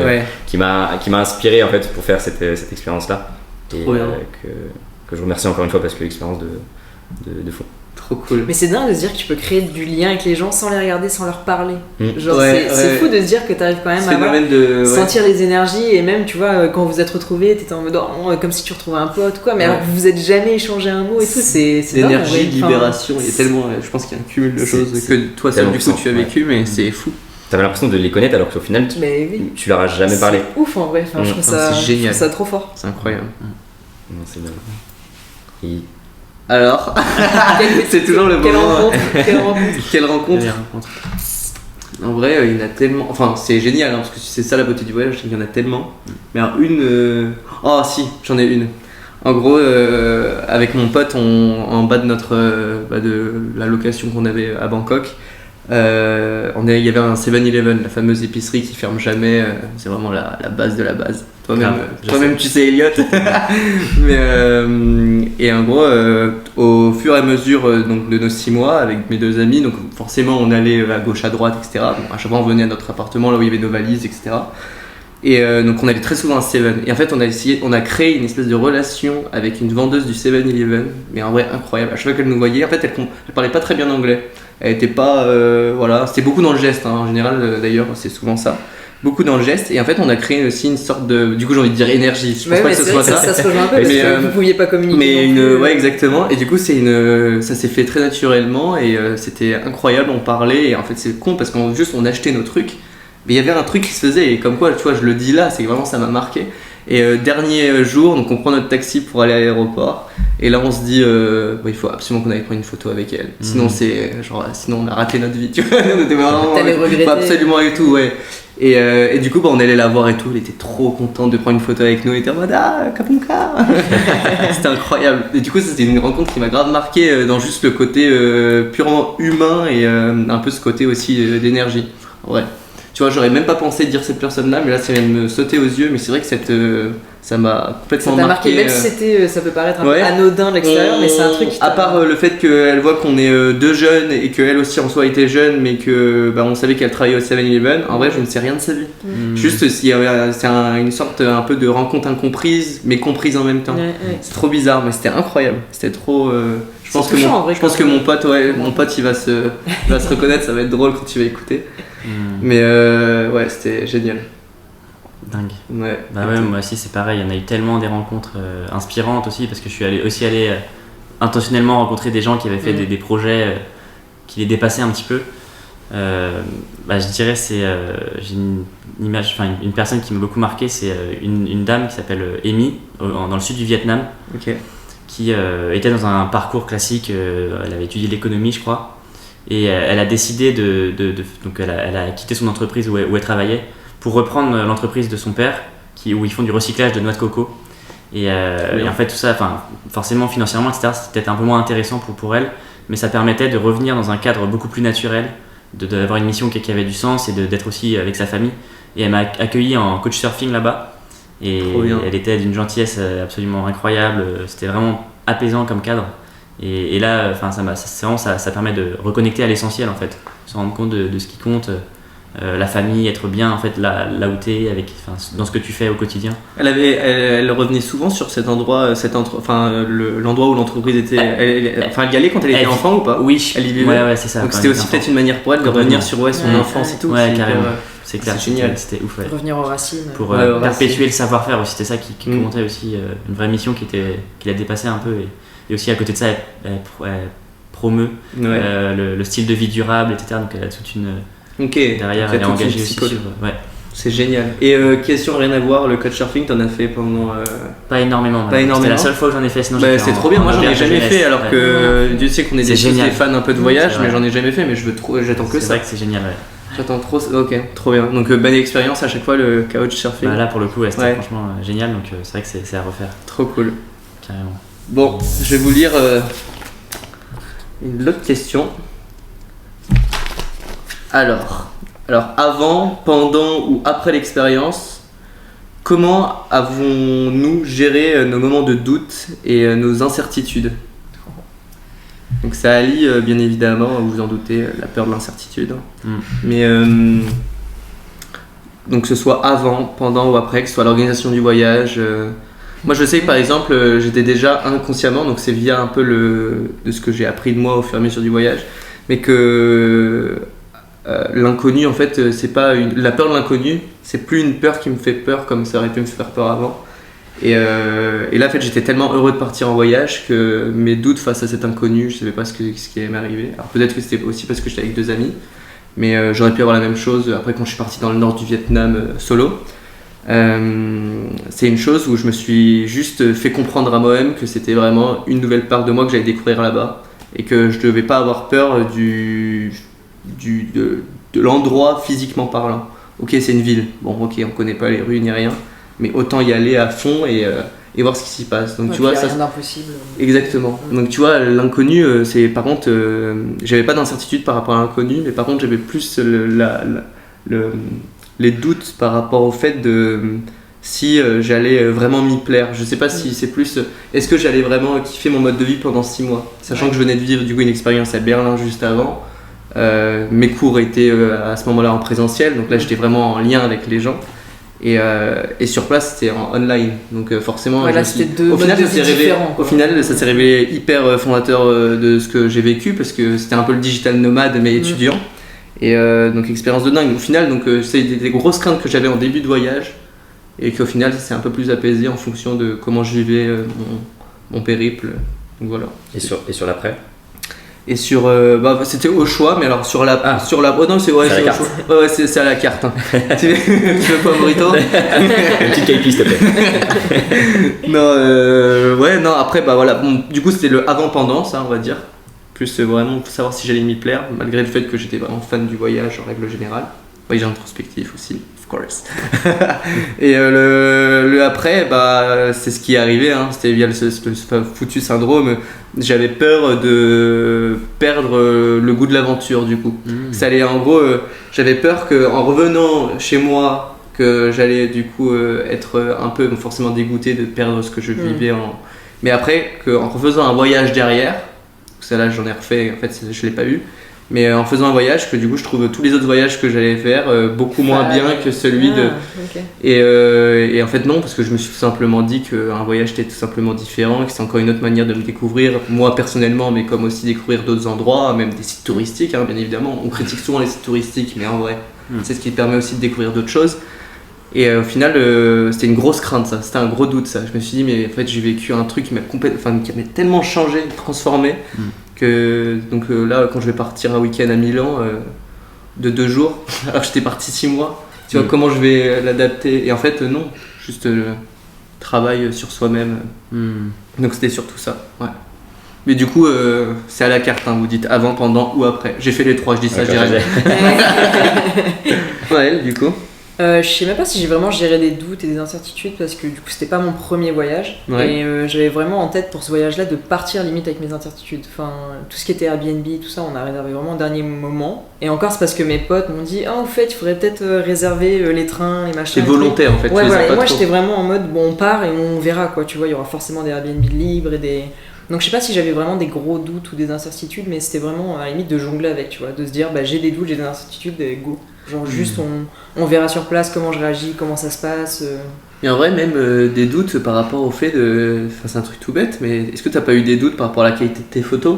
qui m'a inspiré en fait, pour faire cette expérience-là. Et que je remercie encore une fois parce que l'expérience de fou. Trop cool. Mais c'est dingue de se dire que tu peux créer du lien avec les gens sans les regarder, sans leur parler. Genre, c'est fou de se dire que tu arrives quand même à sentir les énergies, et même, tu vois, quand vous êtes retrouvés, t'étais en mode comme si tu retrouvais un pote ou quoi, mais alors que vous vous êtes jamais échangé un mot et tout, c'est l'énergie, libération, il y a tellement, je pense qu'il y a un cumul de choses que toi seul du coup tu as vécu, mais c'est fou. T'avais l'impression de les connaître alors qu'au final, tu leur as jamais parlé. C'est ouf en vrai, je trouve ça génial. Je trouve ça trop fort. C'est incroyable. Non, c'est bien. Et... Alors, c'est toujours le moment. Quelle rencontre. En vrai, il y en a tellement. Enfin, c'est génial, parce que c'est ça la beauté du voyage, il y en a tellement. Mais alors, oh, si, j'en ai une. En gros, avec mon pote, en bas de de la location qu'on avait à Bangkok, il y avait un 7-Eleven, la fameuse épicerie qui ferme jamais. C'est vraiment la base de la base. Toi-même tu sais, Elliot. Et en gros, au fur et à mesure donc, de nos 6 mois avec mes 2 amis, donc forcément on allait à gauche, à droite, etc. Bon, à chaque fois on venait à notre appartement, là où il y avait nos valises, etc. Et donc on allait très souvent à 7. Et en fait on a créé une espèce de relation avec une vendeuse du 7-Eleven, mais en vrai incroyable. À chaque fois qu'elle nous voyait, en fait elle parlait pas très bien anglais. Elle était pas, c'était beaucoup dans le geste, en général d'ailleurs c'est souvent ça. Beaucoup dans le geste, et en fait on a créé aussi une sorte de, du coup j'ai envie de dire énergie, je pense pas que ce soit ça. Ça se rejoint un peu parce que vous pouviez pas communiquer. Ouais, exactement, et du coup ça s'est fait très naturellement, et c'était incroyable, on parlait, et en fait c'est con parce qu'on achetait nos trucs, mais il y avait un truc qui se faisait, et comme quoi tu vois je le dis là, c'est que vraiment ça m'a marqué. Et dernier jour, donc on prend notre taxi pour aller à l'aéroport, et là on se dit il faut absolument qu'on aille prendre une photo avec elle, sinon sinon on a raté notre vie, tu vois. On était vraiment pas absolument et tout, ouais. Et du coup on allait la voir et tout, elle était trop contente de prendre une photo avec nous, elle était en mode Kapunka. C'était incroyable. Et du coup ça c'était une rencontre qui m'a grave marqué dans juste le côté purement humain, et un peu ce côté aussi d'énergie. En vrai, tu vois, j'aurais même pas pensé dire cette personne là, mais là ça vient de me sauter aux yeux, mais c'est vrai que ça m'a complètement marqué. Même si ça peut paraître un peu anodin de l'extérieur, mais c'est un truc à part le fait qu'elle voit qu'on est 2 jeunes, et qu'elle aussi en soi était jeune, mais que on savait qu'elle travaillait au 7-Eleven. En vrai je ne sais rien de sa vie. Juste c'est une sorte un peu de rencontre incomprise mais comprise en même temps. C'est trop bizarre, mais c'était incroyable, c'était trop je pense que mon pote il va se reconnaître, ça va être drôle quand tu vas écouter. Mais c'était génial. Dingue. Ouais. Moi aussi c'est pareil, il y en a eu tellement des rencontres inspirantes aussi, parce que je suis allé intentionnellement rencontrer des gens qui avaient fait des projets qui les dépassaient un petit peu. Je dirais j'ai une image, une personne qui m'a beaucoup marqué, c'est une dame qui s'appelle Amy dans le sud du Vietnam, qui était dans un parcours classique. Elle avait étudié l'économie je crois, Et elle a décidé donc elle a quitté son entreprise où elle travaillait pour reprendre l'entreprise de son père où ils font du recyclage de noix de coco. Et en fait tout ça, forcément financièrement etc, c'était peut-être un peu moins intéressant pour elle, mais ça permettait de revenir dans un cadre beaucoup plus naturel, d'avoir une mission qui avait du sens et d'être aussi avec sa famille. Et elle m'a accueilli en coach surfing là-bas. Et elle était d'une gentillesse absolument incroyable. C'était vraiment apaisant comme cadre. Et là, ça permet de reconnecter à l'essentiel en fait, se rendre compte de ce qui compte, la famille, être bien en fait là où t'es, dans ce que tu fais au quotidien. Elle revenait souvent sur cet endroit, l'endroit où l'entreprise était. Elle y allait quand elle était enfant ou pas? Oui, elle y vivait. Ouais, c'est ça. Donc c'était aussi peut-être une manière pour elle de revenir sur son enfance et tout. Ouais, carrément. C'est clair, c'est génial. C'était ouf. Ouais. Revenir aux racines. Pour perpétuer le savoir-faire aussi, c'était ça qui comptait aussi, une vraie mission qui la dépassait un peu. Et aussi à côté de ça, elle promeut le style de vie durable, etc. Donc elle a toute une. Derrière, elle est engagée aussi sur. Ouais. C'est génial. Et question rien à voir, le couchsurfing, t'en as fait pendant. Pas énormément. C'était la seule fois que j'en ai fait, sinon c'est trop bien. Moi j'en ai jamais fait, alors que Dieu sait qu'on est des fans un peu de voyage, mais j'en ai jamais fait, mais j'attends que ça. C'est vrai que c'est génial, ouais. J'attends trop, ok, trop bien. Donc bonne expérience à chaque fois le couchsurfing. Là pour le coup, c'était franchement génial, donc c'est vrai que c'est à refaire. Trop cool. Carrément. Bon, je vais vous lire une autre question. Alors, avant, pendant ou après l'expérience, comment avons-nous géré nos moments de doute et nos incertitudes? Donc ça allie bien évidemment, vous vous en doutez, la peur de l'incertitude. Mais donc que ce soit avant, pendant ou après, que ce soit l'organisation du voyage. Moi je sais que par exemple j'étais déjà inconsciemment, donc c'est via un peu de ce que j'ai appris de moi au fur et à mesure du voyage, mais que l'inconnu en fait c'est pas la peur de l'inconnu, c'est plus une peur qui me fait peur comme ça aurait pu me faire peur avant. Et là en fait j'étais tellement heureux de partir en voyage que mes doutes face à cet inconnu, je savais pas ce qui allait m'arriver. Alors peut-être que c'était aussi parce que j'étais avec 2 amis, mais j'aurais pu avoir la même chose après quand je suis parti dans le nord du Vietnam solo. C'est une chose où je me suis juste fait comprendre à moi-même que c'était vraiment une nouvelle part de moi que j'allais découvrir là-bas et que je devais pas avoir peur de l'endroit physiquement parlant. Ok, c'est une ville, bon ok, on connaît pas les rues ni rien, mais autant y aller à fond et voir ce qui s'y passe. Donc tu vois, ça, rien d'impossible. Exactement. Donc tu vois, l'inconnu, c'est par contre, j'avais pas d'incertitude par rapport à l'inconnu, mais par contre j'avais plus les doutes par rapport au fait de si j'allais vraiment m'y plaire. Je sais pas si c'est plus est-ce que j'allais vraiment kiffer mon mode de vie pendant 6 mois, sachant que je venais de vivre du coup une expérience à Berlin juste avant. Mes cours étaient à ce moment-là en présentiel, donc là j'étais vraiment en lien avec les gens. Et sur place c'était en online, donc forcément là, au final ça s'est révélé hyper fondateur de ce que j'ai vécu, parce que c'était un peu le digital nomade mais étudiant. Et donc expérience de dingue au final. Donc c'est des grosses craintes que j'avais en début de voyage et qu'au final ça s'est un peu plus apaisé en fonction de comment je vivais mon périple. Donc voilà. Et sur l'après? Et sur c'était au choix, mais alors sur la non c'est à la carte. C'est à la carte. Hein. Tu veux pas Morito? Une petite caipi s'il te plaît. Non après voilà, bon, du coup c'était le avant pendant ça on va dire. Plus vraiment pour savoir si j'allais m'y plaire, malgré le fait que j'étais vraiment fan du voyage en règle générale. Voyage introspectif aussi, of course. Et le après, c'est ce qui est arrivé, hein. C'était via ce foutu syndrome. J'avais peur de perdre le goût de l'aventure du coup. Ça allait, en gros, j'avais peur qu'en revenant chez moi, que j'allais du coup être un peu forcément dégoûté de perdre ce que je vivais mais après, qu'en refaisant un voyage derrière, ça là j'en ai refait, en fait je l'ai pas eu, mais en faisant un voyage que du coup je trouve tous les autres voyages que j'allais faire beaucoup moins bien que celui de et en fait non, parce que je me suis tout simplement dit qu'un voyage était tout simplement différent, que c'est encore une autre manière de me découvrir moi personnellement, mais comme aussi découvrir d'autres endroits, même des sites touristiques, hein, bien évidemment on critique souvent les sites touristiques, mais en vrai c'est ce qui permet aussi de découvrir d'autres choses. Et au final c'était une grosse crainte, ça, c'était un gros doute ça. Je me suis dit mais en fait j'ai vécu un truc qui m'a tellement changé, transformé que donc là quand je vais partir un week-end à Milan de 2 jours alors que j'étais parti 6 mois, tu vois comment je vais l'adapter. Et en fait non, juste travail sur soi-même. Donc c'était surtout ça, ouais. Mais du coup, c'est à la carte, hein, vous dites avant, pendant ou après. J'ai fait les 3, je dis ça, je dirais. Ouais, du coup. Je sais même pas si j'ai vraiment géré des doutes et des incertitudes parce que du coup c'était pas mon premier voyage et j'avais vraiment en tête pour ce voyage-là de partir limite avec mes incertitudes. Enfin, tout ce qui était Airbnb, tout ça, on a réservé vraiment au dernier moment. Et encore c'est parce que mes potes m'ont dit en fait il faudrait peut-être réserver les trains, les machins. C'est volontaire en fait. Ouais, voilà. Et moi j'étais vraiment en mode bon on part et on verra quoi. Tu vois, il y aura forcément des Airbnb libres et des. Donc je sais pas si j'avais vraiment des gros doutes ou des incertitudes, mais c'était vraiment à la limite de jongler avec, tu vois, de se dire bah j'ai des doutes, j'ai des incertitudes, et go. Genre juste on verra sur place comment je réagis, comment ça se passe. Et en vrai même des doutes par rapport au fait de... Enfin c'est un truc tout bête, mais est-ce que t'as pas eu des doutes par rapport à la qualité de tes photos?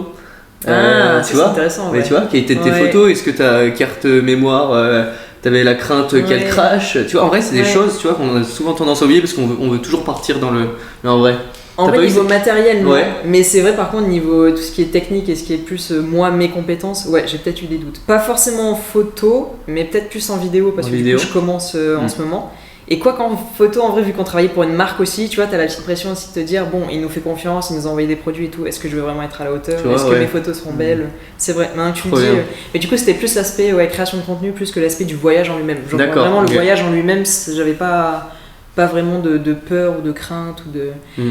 Tu vois, c'est intéressant. Ouais. Tu vois, qualité de tes photos, est-ce que ta carte mémoire... T'avais la crainte qu'elle crache, tu vois, en vrai c'est des choses tu vois, qu'on a souvent tendance à oublier parce qu'on veut toujours partir dans le... Mais en vrai... En vrai, niveau matériel, non. Ouais. Mais c'est vrai, par contre, niveau tout ce qui est technique et ce qui est plus moi, mes compétences, ouais, j'ai peut-être eu des doutes. Pas forcément en photo, mais peut-être plus en vidéo, parce que du coup, je commence en ce moment. Et quoi qu'en photo, en vrai, vu qu'on travaillait pour une marque aussi, tu vois, t'as la petite pression aussi de te dire, bon, il nous fait confiance, il nous a envoyé des produits et tout, est-ce que je vais vraiment être à la hauteur? Est-ce que mes photos seront belles? C'est vrai, maintenant que tu me dis. Mais du coup, c'était plus l'aspect création de contenu, plus que l'aspect du voyage en lui-même. Genre, vraiment, le voyage en lui-même, j'avais pas vraiment de peur ou de crainte ou de...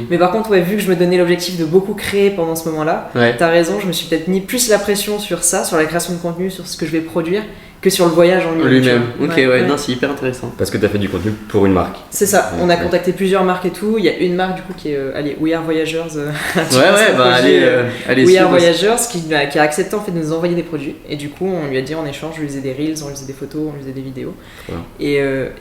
Mais par contre vu que je me donnais l'objectif de beaucoup créer pendant ce moment-là, t'as raison, je me suis peut-être mis plus la pression sur ça, sur la création de contenu, sur ce que je vais produire, que sur le voyage en lui-même. Ok, non, c'est hyper intéressant. Parce que t'as fait du contenu pour une marque. C'est ça, on a contacté plusieurs marques et tout. Il y a une marque du coup qui est allez, We Are Voyagers. Allez, We Are Voyagers qui a accepté en fait de nous envoyer des produits. Et du coup, on lui a dit en échange, on lui faisait des reels, on lui faisait des photos, on lui faisait des vidéos. Et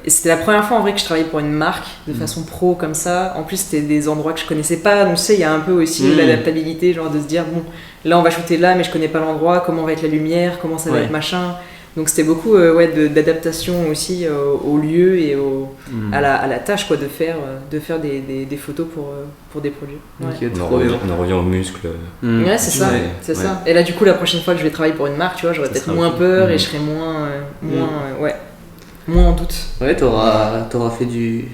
c'était la première fois en vrai que je travaillais pour une marque de façon pro comme ça. En plus, c'était des endroits que je connaissais pas. Donc tu sais, il y a un peu aussi l'adaptabilité, genre de se dire bon, là on va shooter là, mais je connais pas l'endroit, comment va être la lumière, comment ça va être machin. Donc c'était beaucoup d'adaptation aussi au lieu et à la tâche quoi, de faire des photos pour des produits. On en revient aux muscles. Ouais, c'est ça, ça. Et là du coup la prochaine fois que je vais travailler pour une marque, tu vois, j'aurai peut-être moins peur et je serai moins en doute. Ouais, t'auras fait du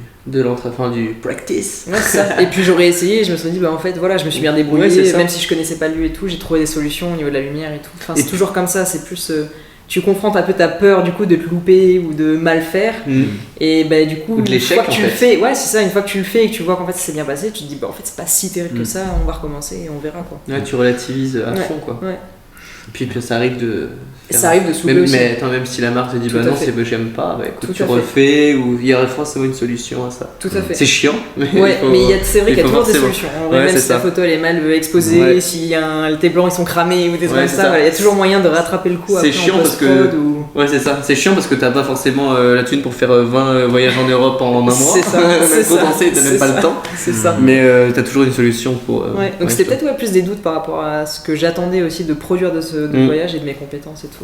practice. Ouais, c'est ça. Et puis j'aurais essayé et je me suis dit bah en fait voilà, je me suis bien débrouillé, même si je connaissais pas le lieu et tout, j'ai trouvé des solutions au niveau de la lumière et tout. Enfin c'est toujours comme ça, c'est plus tu confrontes un peu ta peur du coup de te louper ou de mal faire et bah du coup de l'échec, une fois que tu le fais, c'est ça, une fois que tu le fais et que tu vois qu'en fait ça s'est bien passé, tu te dis bah en fait c'est pas si terrible que ça, on va recommencer et on verra quoi. Ouais, tu relativises à fond quoi. Ouais. Et puis ça arrive de saouler aussi. Mais attends, même si la marque te dit bah non c'est j'aime pas, bah écoute tu refais ou il y aurait forcément une solution à ça. Tout à fait. C'est chiant mais c'est vrai qu'il y a toujours des solutions. En vrai, même si ta photo elle est mal exposée, si tes blancs ils sont cramés ou des trucs comme ça, il y a toujours moyen de rattraper le coup. C'est chiant parce que c'est ça, c'est chiant parce que t'as pas forcément la thune pour faire 20 voyages en Europe en un mois. C'est ça, condensé, t'as même pas le temps. C'est ça. Mais t'as toujours une solution pour. Donc c'était peut-être plus des doutes par rapport à ce que j'attendais aussi de produire de ce voyage et de mes compétences et tout.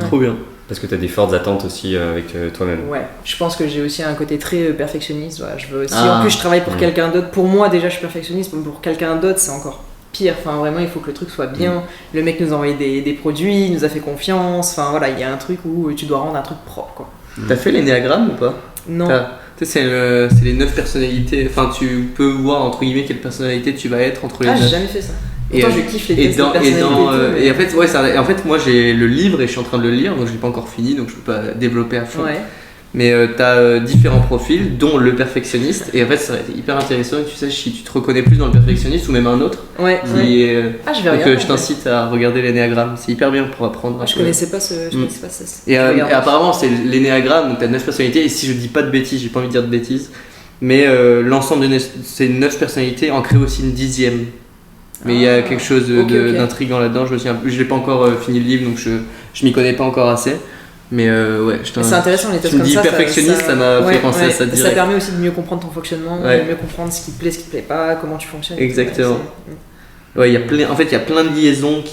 Trop bien. Parce que t'as des fortes attentes aussi avec toi-même. Ouais, je pense que j'ai aussi un côté très perfectionniste. Voilà, je veux aussi. En plus, je travaille pour quelqu'un d'autre. Pour moi, déjà, je suis perfectionniste. Mais pour quelqu'un d'autre, c'est encore pire. Enfin, vraiment, il faut que le truc soit bien. Le mec nous a envoyé des produits, il nous a fait confiance. Enfin, voilà, il y a un truc où tu dois rendre un truc propre, quoi. T'as fait l'énéagramme ou pas? Non. C'est les 9 personnalités. Enfin, tu peux voir entre guillemets quelle personnalité tu vas être entre les 9. J'ai jamais fait ça. Pourtant, je kiffe les tests de personnalité. Et en fait, moi j'ai le livre et je suis en train de le lire, donc je l'ai pas encore fini, donc je peux pas développer à fond. Mais t'as différents profils, dont le perfectionniste, et en fait ça aurait été hyper intéressant que tu saches si tu te reconnais plus dans le perfectionniste ou même un autre. Je vais regarder. Donc je t'incite à regarder l'énéagramme, c'est hyper bien pour apprendre. Je connaissais pas ça. Et apparemment c'est l'énéagramme, donc t'as 9 personnalités, et si je dis pas de bêtises, j'ai pas envie de dire de bêtises, mais l'ensemble de ces 9 personnalités en crée aussi une 10e. Mais il y a quelque chose d'intriguant là-dedans, je l'ai pas encore fini le livre, donc je m'y connais pas encore assez. Mais c'est intéressant les tests comme ça. Perfectionniste, ça m'a fait penser à ça direct. Ça permet aussi de mieux comprendre ton fonctionnement, de mieux comprendre ce qui te plaît, ce qui te plaît pas, comment tu fonctionnes. Exactement. Il y a plein de liaisons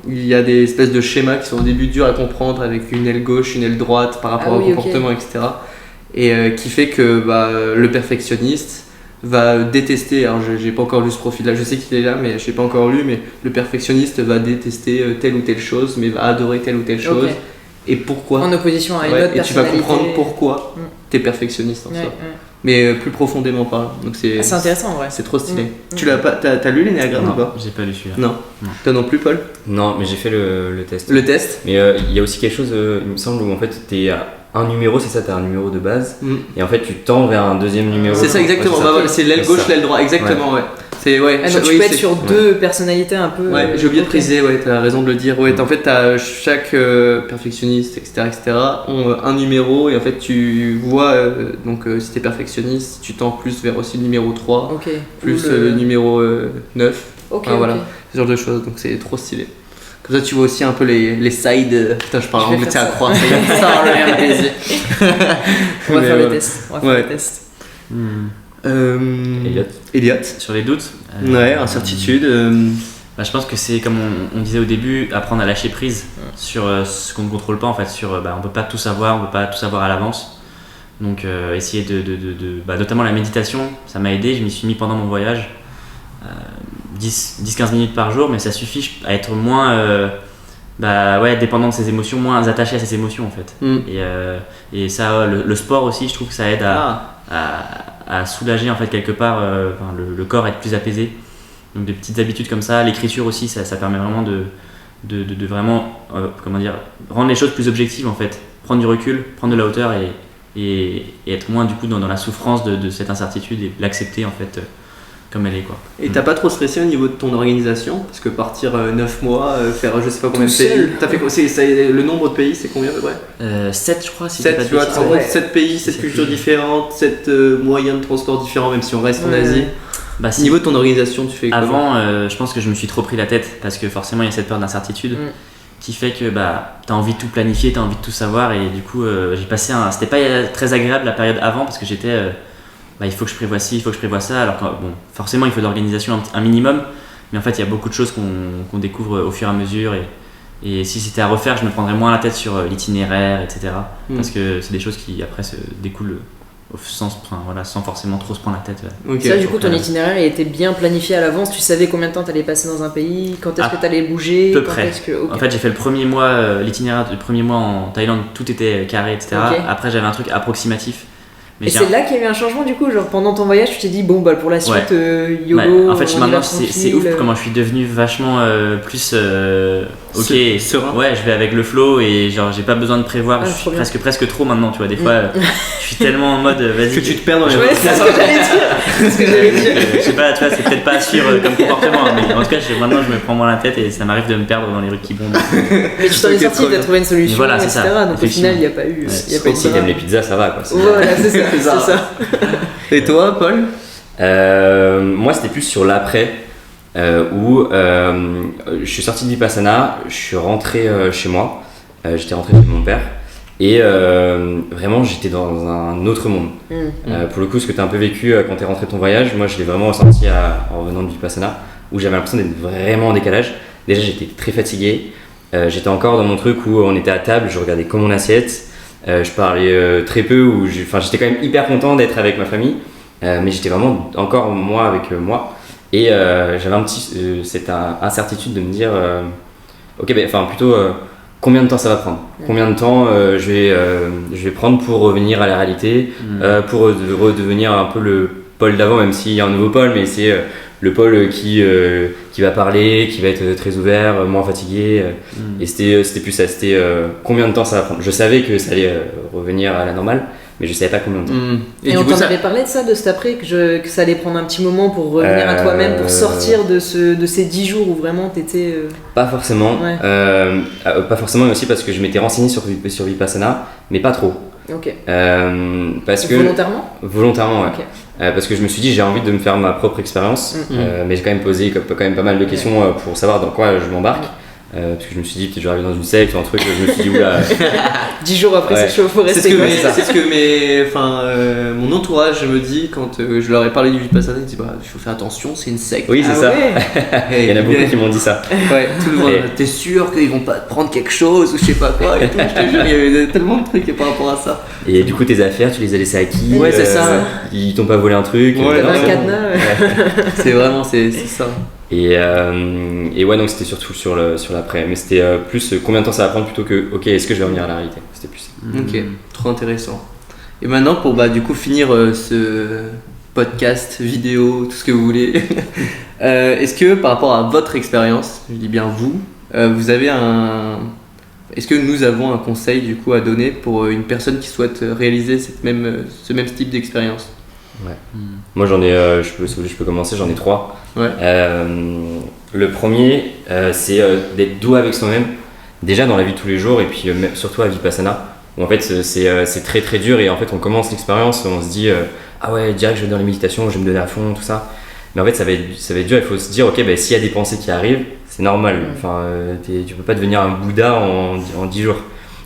il y a des espèces de schémas qui sont au début durs à comprendre avec une aile gauche, une aile droite par rapport au comportement, etc. Et qui fait que le perfectionniste va détester, alors j'ai pas encore lu ce profil là, je sais qu'il est là mais je l'ai pas encore lu, mais le perfectionniste va détester telle ou telle chose mais va adorer telle ou telle chose. Et pourquoi, en opposition à une autre personnalité. Et tu vas comprendre pourquoi t'es perfectionniste en soi. mais plus profondément parlant. Donc c'est intéressant en vrai. C'est trop stylé. Mm. Tu l'as pas, t'as lu l'énéagramme ou Non, pas? j'ai pas lu celui-là. Non. Non. Toi non plus, Paul? Non, mais j'ai fait le test. Le test? Mais il y a aussi quelque chose, il me semble, où en fait t'es à un numéro, c'est ça, t'as un numéro de base, et en fait tu tends vers un deuxième numéro. C'est ça exactement. Ouais, Bah, voilà, c'est l'aile gauche, l'aile droite, exactement. Ouais. C'est ouais. Ah, donc tu oui, peux être c'est- sur deux personnalités un peu. Ouais, j'ai oublié de Ok. préciser, ouais, t'as raison de le dire. Ouais, en fait, chaque perfectionniste, etc., ont un numéro et en fait, tu vois, donc si t'es perfectionniste, tu tends plus vers aussi le numéro 3, Ok. plus Ou le numéro 9, Ok. enfin, voilà, ok. ce genre de choses, donc c'est trop stylé. Comme ça, tu vois aussi un peu les sides. Putain, je parle Je vais anglais, c'est faire à ça. croire. Sorry, I'm busy. On va Mais faire les voilà. tests. On va faire Ouais. les tests. Elliot. Sur les doutes Ouais, incertitude. Bah, je pense que c'est comme on disait au début, apprendre à lâcher prise sur ce qu'on ne contrôle pas en fait. On peut pas tout savoir, on peut pas tout savoir à l'avance. Donc essayer notamment la méditation, ça m'a aidé. Je m'y suis mis pendant mon voyage, 10-15 minutes par jour, mais ça suffit à être moins dépendant de ses émotions, moins attaché à ses émotions en fait. Et ça, le sport aussi, je trouve que ça aide à soulager en fait quelque part. Le corps être plus apaisé. Donc des petites habitudes comme ça, l'écriture aussi, ça permet vraiment de vraiment rendre les choses plus objectives en fait, prendre du recul, prendre de la hauteur et être moins du coup dans la souffrance de cette incertitude et l'accepter en fait comme elle est quoi. Et t'as pas trop stressé au niveau de ton organisation? Parce que partir 9 mois, faire je sais pas combien de pays. seul. T'as fait quoi? Le nombre de pays, c'est combien à peu près? 7 je crois si 7, tu vois, bêtises. en 7 pays, 7 cultures différentes, 7 moyens de transport différents, même si on reste en Ouais. Asie. Bah, Au si. niveau de ton organisation, tu fais comment? Avant, je pense que je me suis trop pris la tête parce que forcément il y a cette peur d'incertitude qui fait que t'as envie de tout planifier, t'as envie de tout savoir et du coup j'ai passé c'était pas très agréable la période avant parce que j'étais il faut que je prévoie ci, il faut que je prévoie ça alors que forcément il faut de l'organisation un minimum mais en fait il y a beaucoup de choses qu'on découvre au fur et à mesure et si c'était à refaire je me prendrais moins la tête sur l'itinéraire etc. Parce que c'est des choses qui après se découlent sans forcément trop se prendre la tête. Ok. Ça, du coup, ton itinéraire il était bien planifié à l'avance. Tu savais combien de temps t'allais passer dans un pays, quand est-ce que t'allais bouger, peu quand près. est-ce que. Ok. En fait, j'ai fait le premier mois, l'itinéraire du premier mois en Thaïlande, tout était carré, etc. Ok. Après, j'avais un truc approximatif. Mais Et c'est là qu'il y a eu un changement du coup, genre pendant ton voyage, tu t'es dit bon bah pour la suite YOLO. en fait, on y maintenant, va c'est tranquille. ouf comment je suis devenu vachement plus ok, Serein. ouais, je vais avec le flow et genre j'ai pas besoin de prévoir, Ah, je trop suis bien. presque trop maintenant, tu vois. Des fois, je suis tellement en mode vas-y. Que tu te perds dans les Ouais, c'est ce que j'allais dire. C'est ce que j'allais dire. Je sais pas, tu vois, c'est peut-être pas sûr comme comportement, mais en tout cas, maintenant je me prends moins la tête et ça m'arrive de me perdre dans les rues qui bondent. Mais tu t'en es Ok, sorti, trop t'as bien. trouvé une solution, Voilà, c'est etc. ça, Donc au final, il n'y a pas eu. il y a pas eu de Si t'aimes drame. les pizzas, ça va quoi. Voilà, c'est ça. C'est ça. C'est ça. Et toi, Paul? Moi, c'était plus sur l'après, où je suis sorti de Vipassana, je suis rentré chez moi, j'étais rentré chez mon père, et vraiment j'étais dans un autre monde. Pour le coup, ce que tu as un peu vécu quand tu es rentré de ton voyage, moi je l'ai vraiment ressenti en revenant de Vipassana, où j'avais l'impression d'être vraiment en décalage. Déjà, j'étais très fatigué, j'étais encore dans mon truc où on était à table, je regardais comme mon assiette, je parlais très peu, j'étais quand même hyper content d'être avec ma famille. Mais j'étais vraiment encore moi avec moi et j'avais cette incertitude de me dire combien de temps ça va prendre, combien de temps je vais prendre pour revenir à la réalité, pour redevenir un peu le Paul d'avant, même s'il y a un nouveau Paul, mais c'est le Paul qui va parler, qui va être très ouvert, moins fatigué, et c'était plus ça, c'était combien de temps ça va prendre. Je savais que ça allait revenir à la normale, mais je savais pas combien de temps. Et du on coup, t'en ça- avait parlé de ça, de cet après, que ça allait prendre un petit moment pour revenir à toi-même, pour sortir de ces 10 jours où vraiment t'étais. Pas forcément, Ouais. pas forcément, mais aussi parce que je m'étais renseigné sur Vipassana, mais pas trop. Ok. Parce que Volontairement. volontairement, ouais. Ok. Parce que je me suis dit j'ai envie de me faire ma propre expérience, mais j'ai quand même posé quand même pas mal de questions pour savoir dans quoi je m'embarque. Parce que je me suis dit peut-être je vais arriver dans une secte ou un truc, je me suis dit oula. 10 jours après, Ouais. c'est chaud, faut C'est rester ce que, quoi. mon entourage me dit quand je leur ai parlé du Vipassana, ils disent bah il faut faire attention, c'est une secte. Oui, c'est Ah ça. ouais. Il y en a beaucoup qui m'ont dit ça. Ouais, tout le monde. Et- T'es sûr qu'ils vont pas te prendre quelque chose ou je sais pas quoi et tout. Je te jure, il y avait tellement de trucs par rapport à ça. Et du coup tes affaires, tu les as laissées à qui? Ouais, c'est ça. Ils t'ont pas volé un truc? Ouais, non, T'avais un c'est bon. cadenas. C'est vraiment c'est ça. Et ouais, donc c'était surtout sur l'après, mais c'était plus combien de temps ça va prendre plutôt que ok, est-ce que je vais revenir à la réalité? C'était plus ça. Ok, trop intéressant. Et maintenant, pour du coup finir ce podcast, vidéo, tout ce que vous voulez, est-ce que par rapport à votre expérience, je dis bien vous, vous avez est-ce que nous avons un conseil du coup à donner pour une personne qui souhaite réaliser ce même type d'expérience? Ouais. Moi j'en ai, je peux commencer, j'en ai 3. Ouais. Le premier, c'est d'être doux avec soi-même, déjà dans la vie de tous les jours et puis surtout à Vipassana, où en fait c'est très très dur et en fait on commence l'expérience, on se dit ah ouais direct je vais dans les méditations, je vais me donner à fond, tout ça. Mais en fait ça va être dur, il faut se dire ok s'il y a des pensées qui arrivent, c'est normal, enfin, tu peux pas devenir un Bouddha en 10 jours.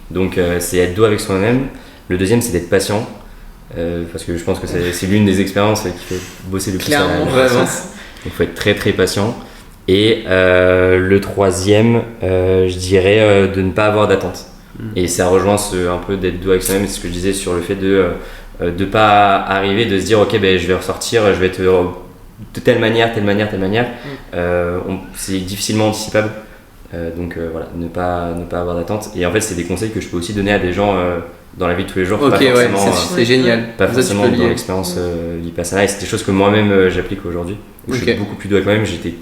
Donc c'est être doux avec soi-même. Le deuxième c'est d'être patient, parce que je pense que c'est l'une des expériences qui fait bosser le plus à la patience. Donc il faut être très très patient. Et le troisième, je dirais de ne pas avoir d'attente. Et ça rejoint un peu d'être doux avec soi-même, c'est ce que je disais sur le fait de ne pas arriver, de se dire ok je vais ressortir, je vais être de telle manière, c'est difficilement anticipable. Donc voilà, ne pas avoir d'attente. Et en fait c'est des conseils que je peux aussi donner à des gens dans la vie de tous les jours. Ok, ouais, c'est génial. Pas forcément dans l'expérience Vipassana, et c'est des choses que moi-même j'applique aujourd'hui. Je suis beaucoup plus doux avec moi-même, j'étais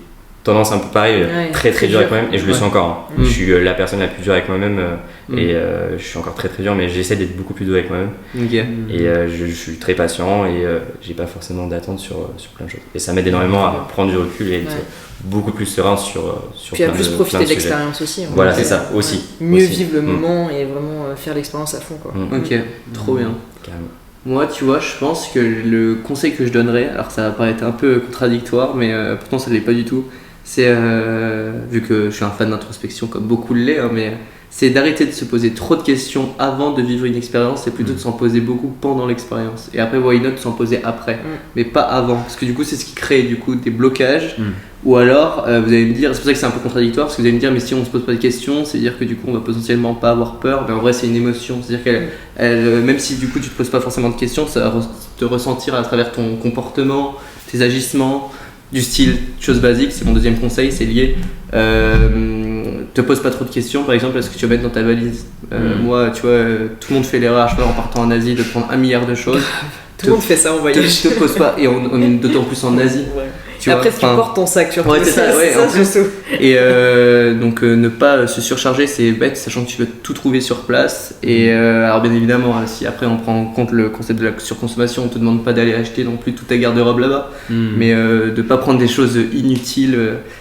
tendance un peu pareil, très très dur avec moi-même, et je le suis encore. Je suis la personne la plus dure avec moi-même, et je suis encore très très dur, mais j'essaie d'être beaucoup plus doux avec moi-même. Et je suis très patient, et j'ai pas forcément d'attente sur plein de choses. Et ça m'aide énormément à prendre du recul et être beaucoup plus serein sur puis à plus profiter de l'expérience aussi. Voilà, c'est ça, aussi. Mieux vivre le moment et vraiment faire l'expérience à fond, quoi. Ok, trop bien. Carrément. Moi, tu vois, je pense que le conseil que je donnerais, alors ça va paraître un peu contradictoire, mais pourtant ça ne l'est pas du tout, c'est, vu que je suis un fan d'introspection comme beaucoup l'est, mais c'est d'arrêter de se poser trop de questions avant de vivre une expérience et plutôt de s'en poser beaucoup pendant l'expérience. Et après, why not s'en poser après, mais pas avant, parce que du coup c'est ce qui crée du coup des blocages. Ou alors, vous allez me dire, c'est pour ça que c'est un peu contradictoire, parce que vous allez me dire, mais si on ne se pose pas de questions, c'est-à-dire que du coup on va potentiellement pas avoir peur, mais en vrai c'est une émotion, c'est-à-dire qu'elle, même si du coup tu te poses pas forcément de questions, ça va te ressentir à travers ton comportement, tes agissements, du style, chose basique, c'est mon deuxième conseil, c'est lié. Te pose pas trop de questions, par exemple, est-ce que tu vas mettre dans ta valise. Moi, tu vois, tout le monde fait l'erreur, je sais pas, en partant en Asie, de prendre 1 milliard de choses. Tout le monde fait ça en voyage. Te pose pas, et d'autant plus en Asie. Tu après, tu portes ton sac sur toi. Ouais, c'est ça, surtout. Et donc, ne pas se surcharger, c'est bête, sachant que tu vas tout trouver sur place. Et alors, bien évidemment, si après on prend en compte le concept de la surconsommation, on te demande pas d'aller acheter non plus toute ta garde-robe là-bas, mais de pas prendre des choses inutiles.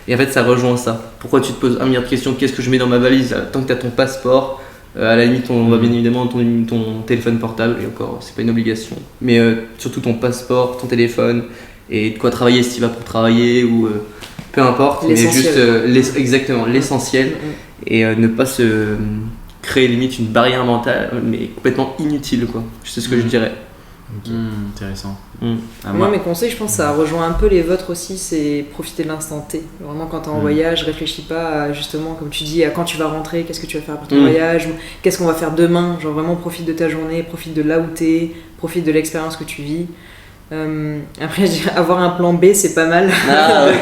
Et en fait, ça rejoint ça. Pourquoi tu te poses 1 milliard de questions? Qu'est-ce que je mets dans ma valise? Tant que tu as ton passeport, à la limite, on va bien évidemment ton téléphone portable, et encore, c'est pas une obligation. Mais surtout ton passeport, ton téléphone. Et de quoi travailler si tu vas pour travailler ou peu importe, mais juste exactement l'essentiel, et ne pas se créer limite une barrière mentale mais complètement inutile, quoi. C'est ce que je dirais. Intéressant. Moi, mes conseils, je pense que ça rejoint un peu les vôtres aussi, c'est profiter de l'instant T. Vraiment, quand tu es en voyage, réfléchis pas à, justement, comme tu dis, à quand tu vas rentrer, qu'est-ce que tu vas faire pour ton voyage, qu'est-ce qu'on va faire demain. Genre vraiment, profite de ta journée, profite de là où t'es, profite de l'expérience que tu vis. Après, je dirais, avoir un plan B, c'est pas mal. Grave,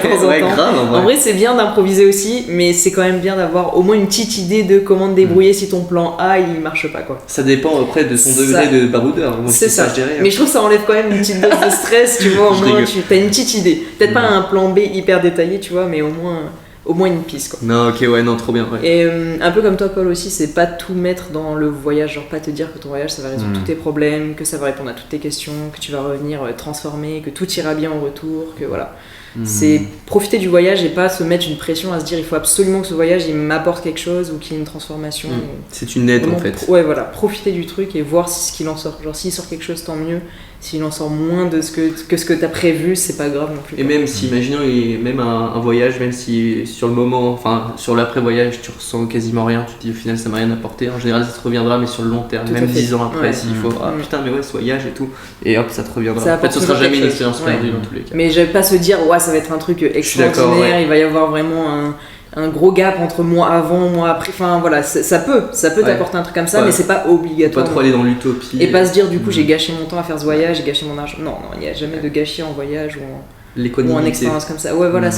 en vrai, c'est bien d'improviser aussi, mais c'est quand même bien d'avoir au moins une petite idée de comment te débrouiller si ton plan A il marche pas, quoi. Ça dépend après de son degré de baroudeur. C'est ça, je dirais. Mais je trouve que ça enlève quand même une petite dose de stress, tu vois. Au moins, tu as une petite idée. Peut-être pas un plan B hyper détaillé, tu vois, mais au moins une piste, quoi. Non, ok, ouais, non, trop bien. Ouais. Et un peu comme toi, Paul, aussi, c'est pas tout mettre dans le voyage, genre pas te dire que ton voyage ça va résoudre tous tes problèmes, que ça va répondre à toutes tes questions, que tu vas revenir transformé, que tout ira bien en retour, que voilà. C'est profiter du voyage et pas se mettre une pression à se dire il faut absolument que ce voyage il m'apporte quelque chose ou qu'il y ait une transformation. C'est une aide, en fait. Ouais, voilà, profiter du truc et voir ce qu'il en sort. Genre s'il sort quelque chose, tant mieux. S'il en sort moins de ce que t'as prévu, c'est pas grave non plus. Et même si, imaginons, même un voyage, même si sur le moment, enfin sur l'après-voyage, tu ressens quasiment rien, tu te dis au final ça m'a rien apporté. En général, ça te reviendra, mais sur le long terme, même 10 ans après, s'il faut, putain, mais ouais, ce voyage et tout, et hop, ça te reviendra. En fait, ce sera jamais une expérience perdue dans tous les cas. Mais je vais pas se dire, ouais, ça va être un truc extraordinaire, il va y avoir vraiment un gros gap entre moi avant, moi après, enfin voilà, ça peut t'apporter un truc comme ça, mais c'est pas obligatoire. Pas trop aller dans l'utopie. Et pas se dire du coup j'ai gâché mon temps à faire ce voyage, j'ai gâché mon argent. Non, il n'y a jamais de gâchis en voyage ou l'équanimité. en expérience comme ça. Ouais, voilà. Il faut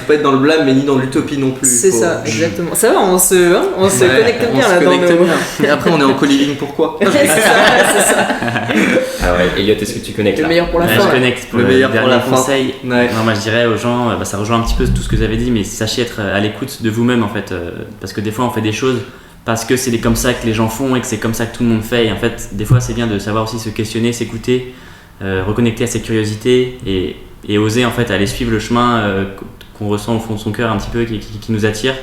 pas être dans le blâme, mais ni dans l'utopie non plus. C'est ça, exactement. Ça va, on se connecte bien là dans nos... Et après, on est en co-living, pourquoi? c'est ça. Ah ouais, Elliot, est-ce que tu connectes Le là? meilleur pour la Ouais, fin. je connecte pour Le le meilleur pour dernier la fin. conseil. Ouais. Non, moi je dirais aux gens, ça rejoint un petit peu tout ce que vous avez dit, mais sachez être à l'écoute de vous-même en fait, parce que des fois on fait des choses parce que c'est comme ça que les gens font et que c'est comme ça que tout le monde fait, et en fait des fois c'est bien de savoir aussi se questionner, s'écouter, reconnecter à ses curiosités et oser en fait aller suivre le chemin qu'on ressent au fond de son cœur un petit peu, qui nous attire,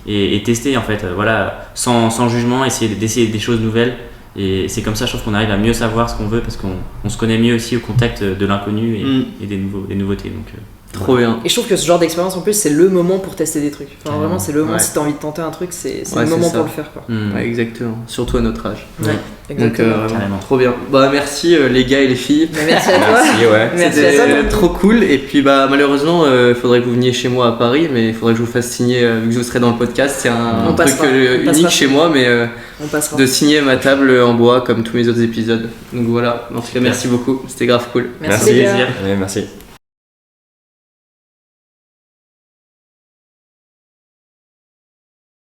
et tester en fait, voilà, sans jugement, d'essayer des choses nouvelles. Et c'est comme ça, je trouve qu'on arrive à mieux savoir ce qu'on veut parce qu'on se connaît mieux aussi au contact de l'inconnu et des nouveautés. Donc, Trop bien. Et je trouve que ce genre d'expérience en plus c'est le moment pour tester des trucs. Enfin vraiment c'est le moment Ouais. si t'as envie de tenter un truc c'est Ouais, le moment c'est ça. pour le faire quoi. Ouais, exactement. Surtout à notre âge. Ouais, Donc, exactement. carrément. trop bien. Bah, merci les gars et les filles. Bah, merci à toi. Merci, ouais. Merci à toi. C'était Tom. trop cool. Et puis bah malheureusement, il faudrait que vous veniez chez moi à Paris, mais il faudrait que je vous fasse signer, vu que vous serez dans le podcast, c'est un On truc passera. On unique passera. chez moi, mais On passera. de signer ma table en bois comme tous mes autres épisodes. Donc voilà. En tout cas, merci beaucoup. C'était grave cool. Merci les gars. Ouais, merci.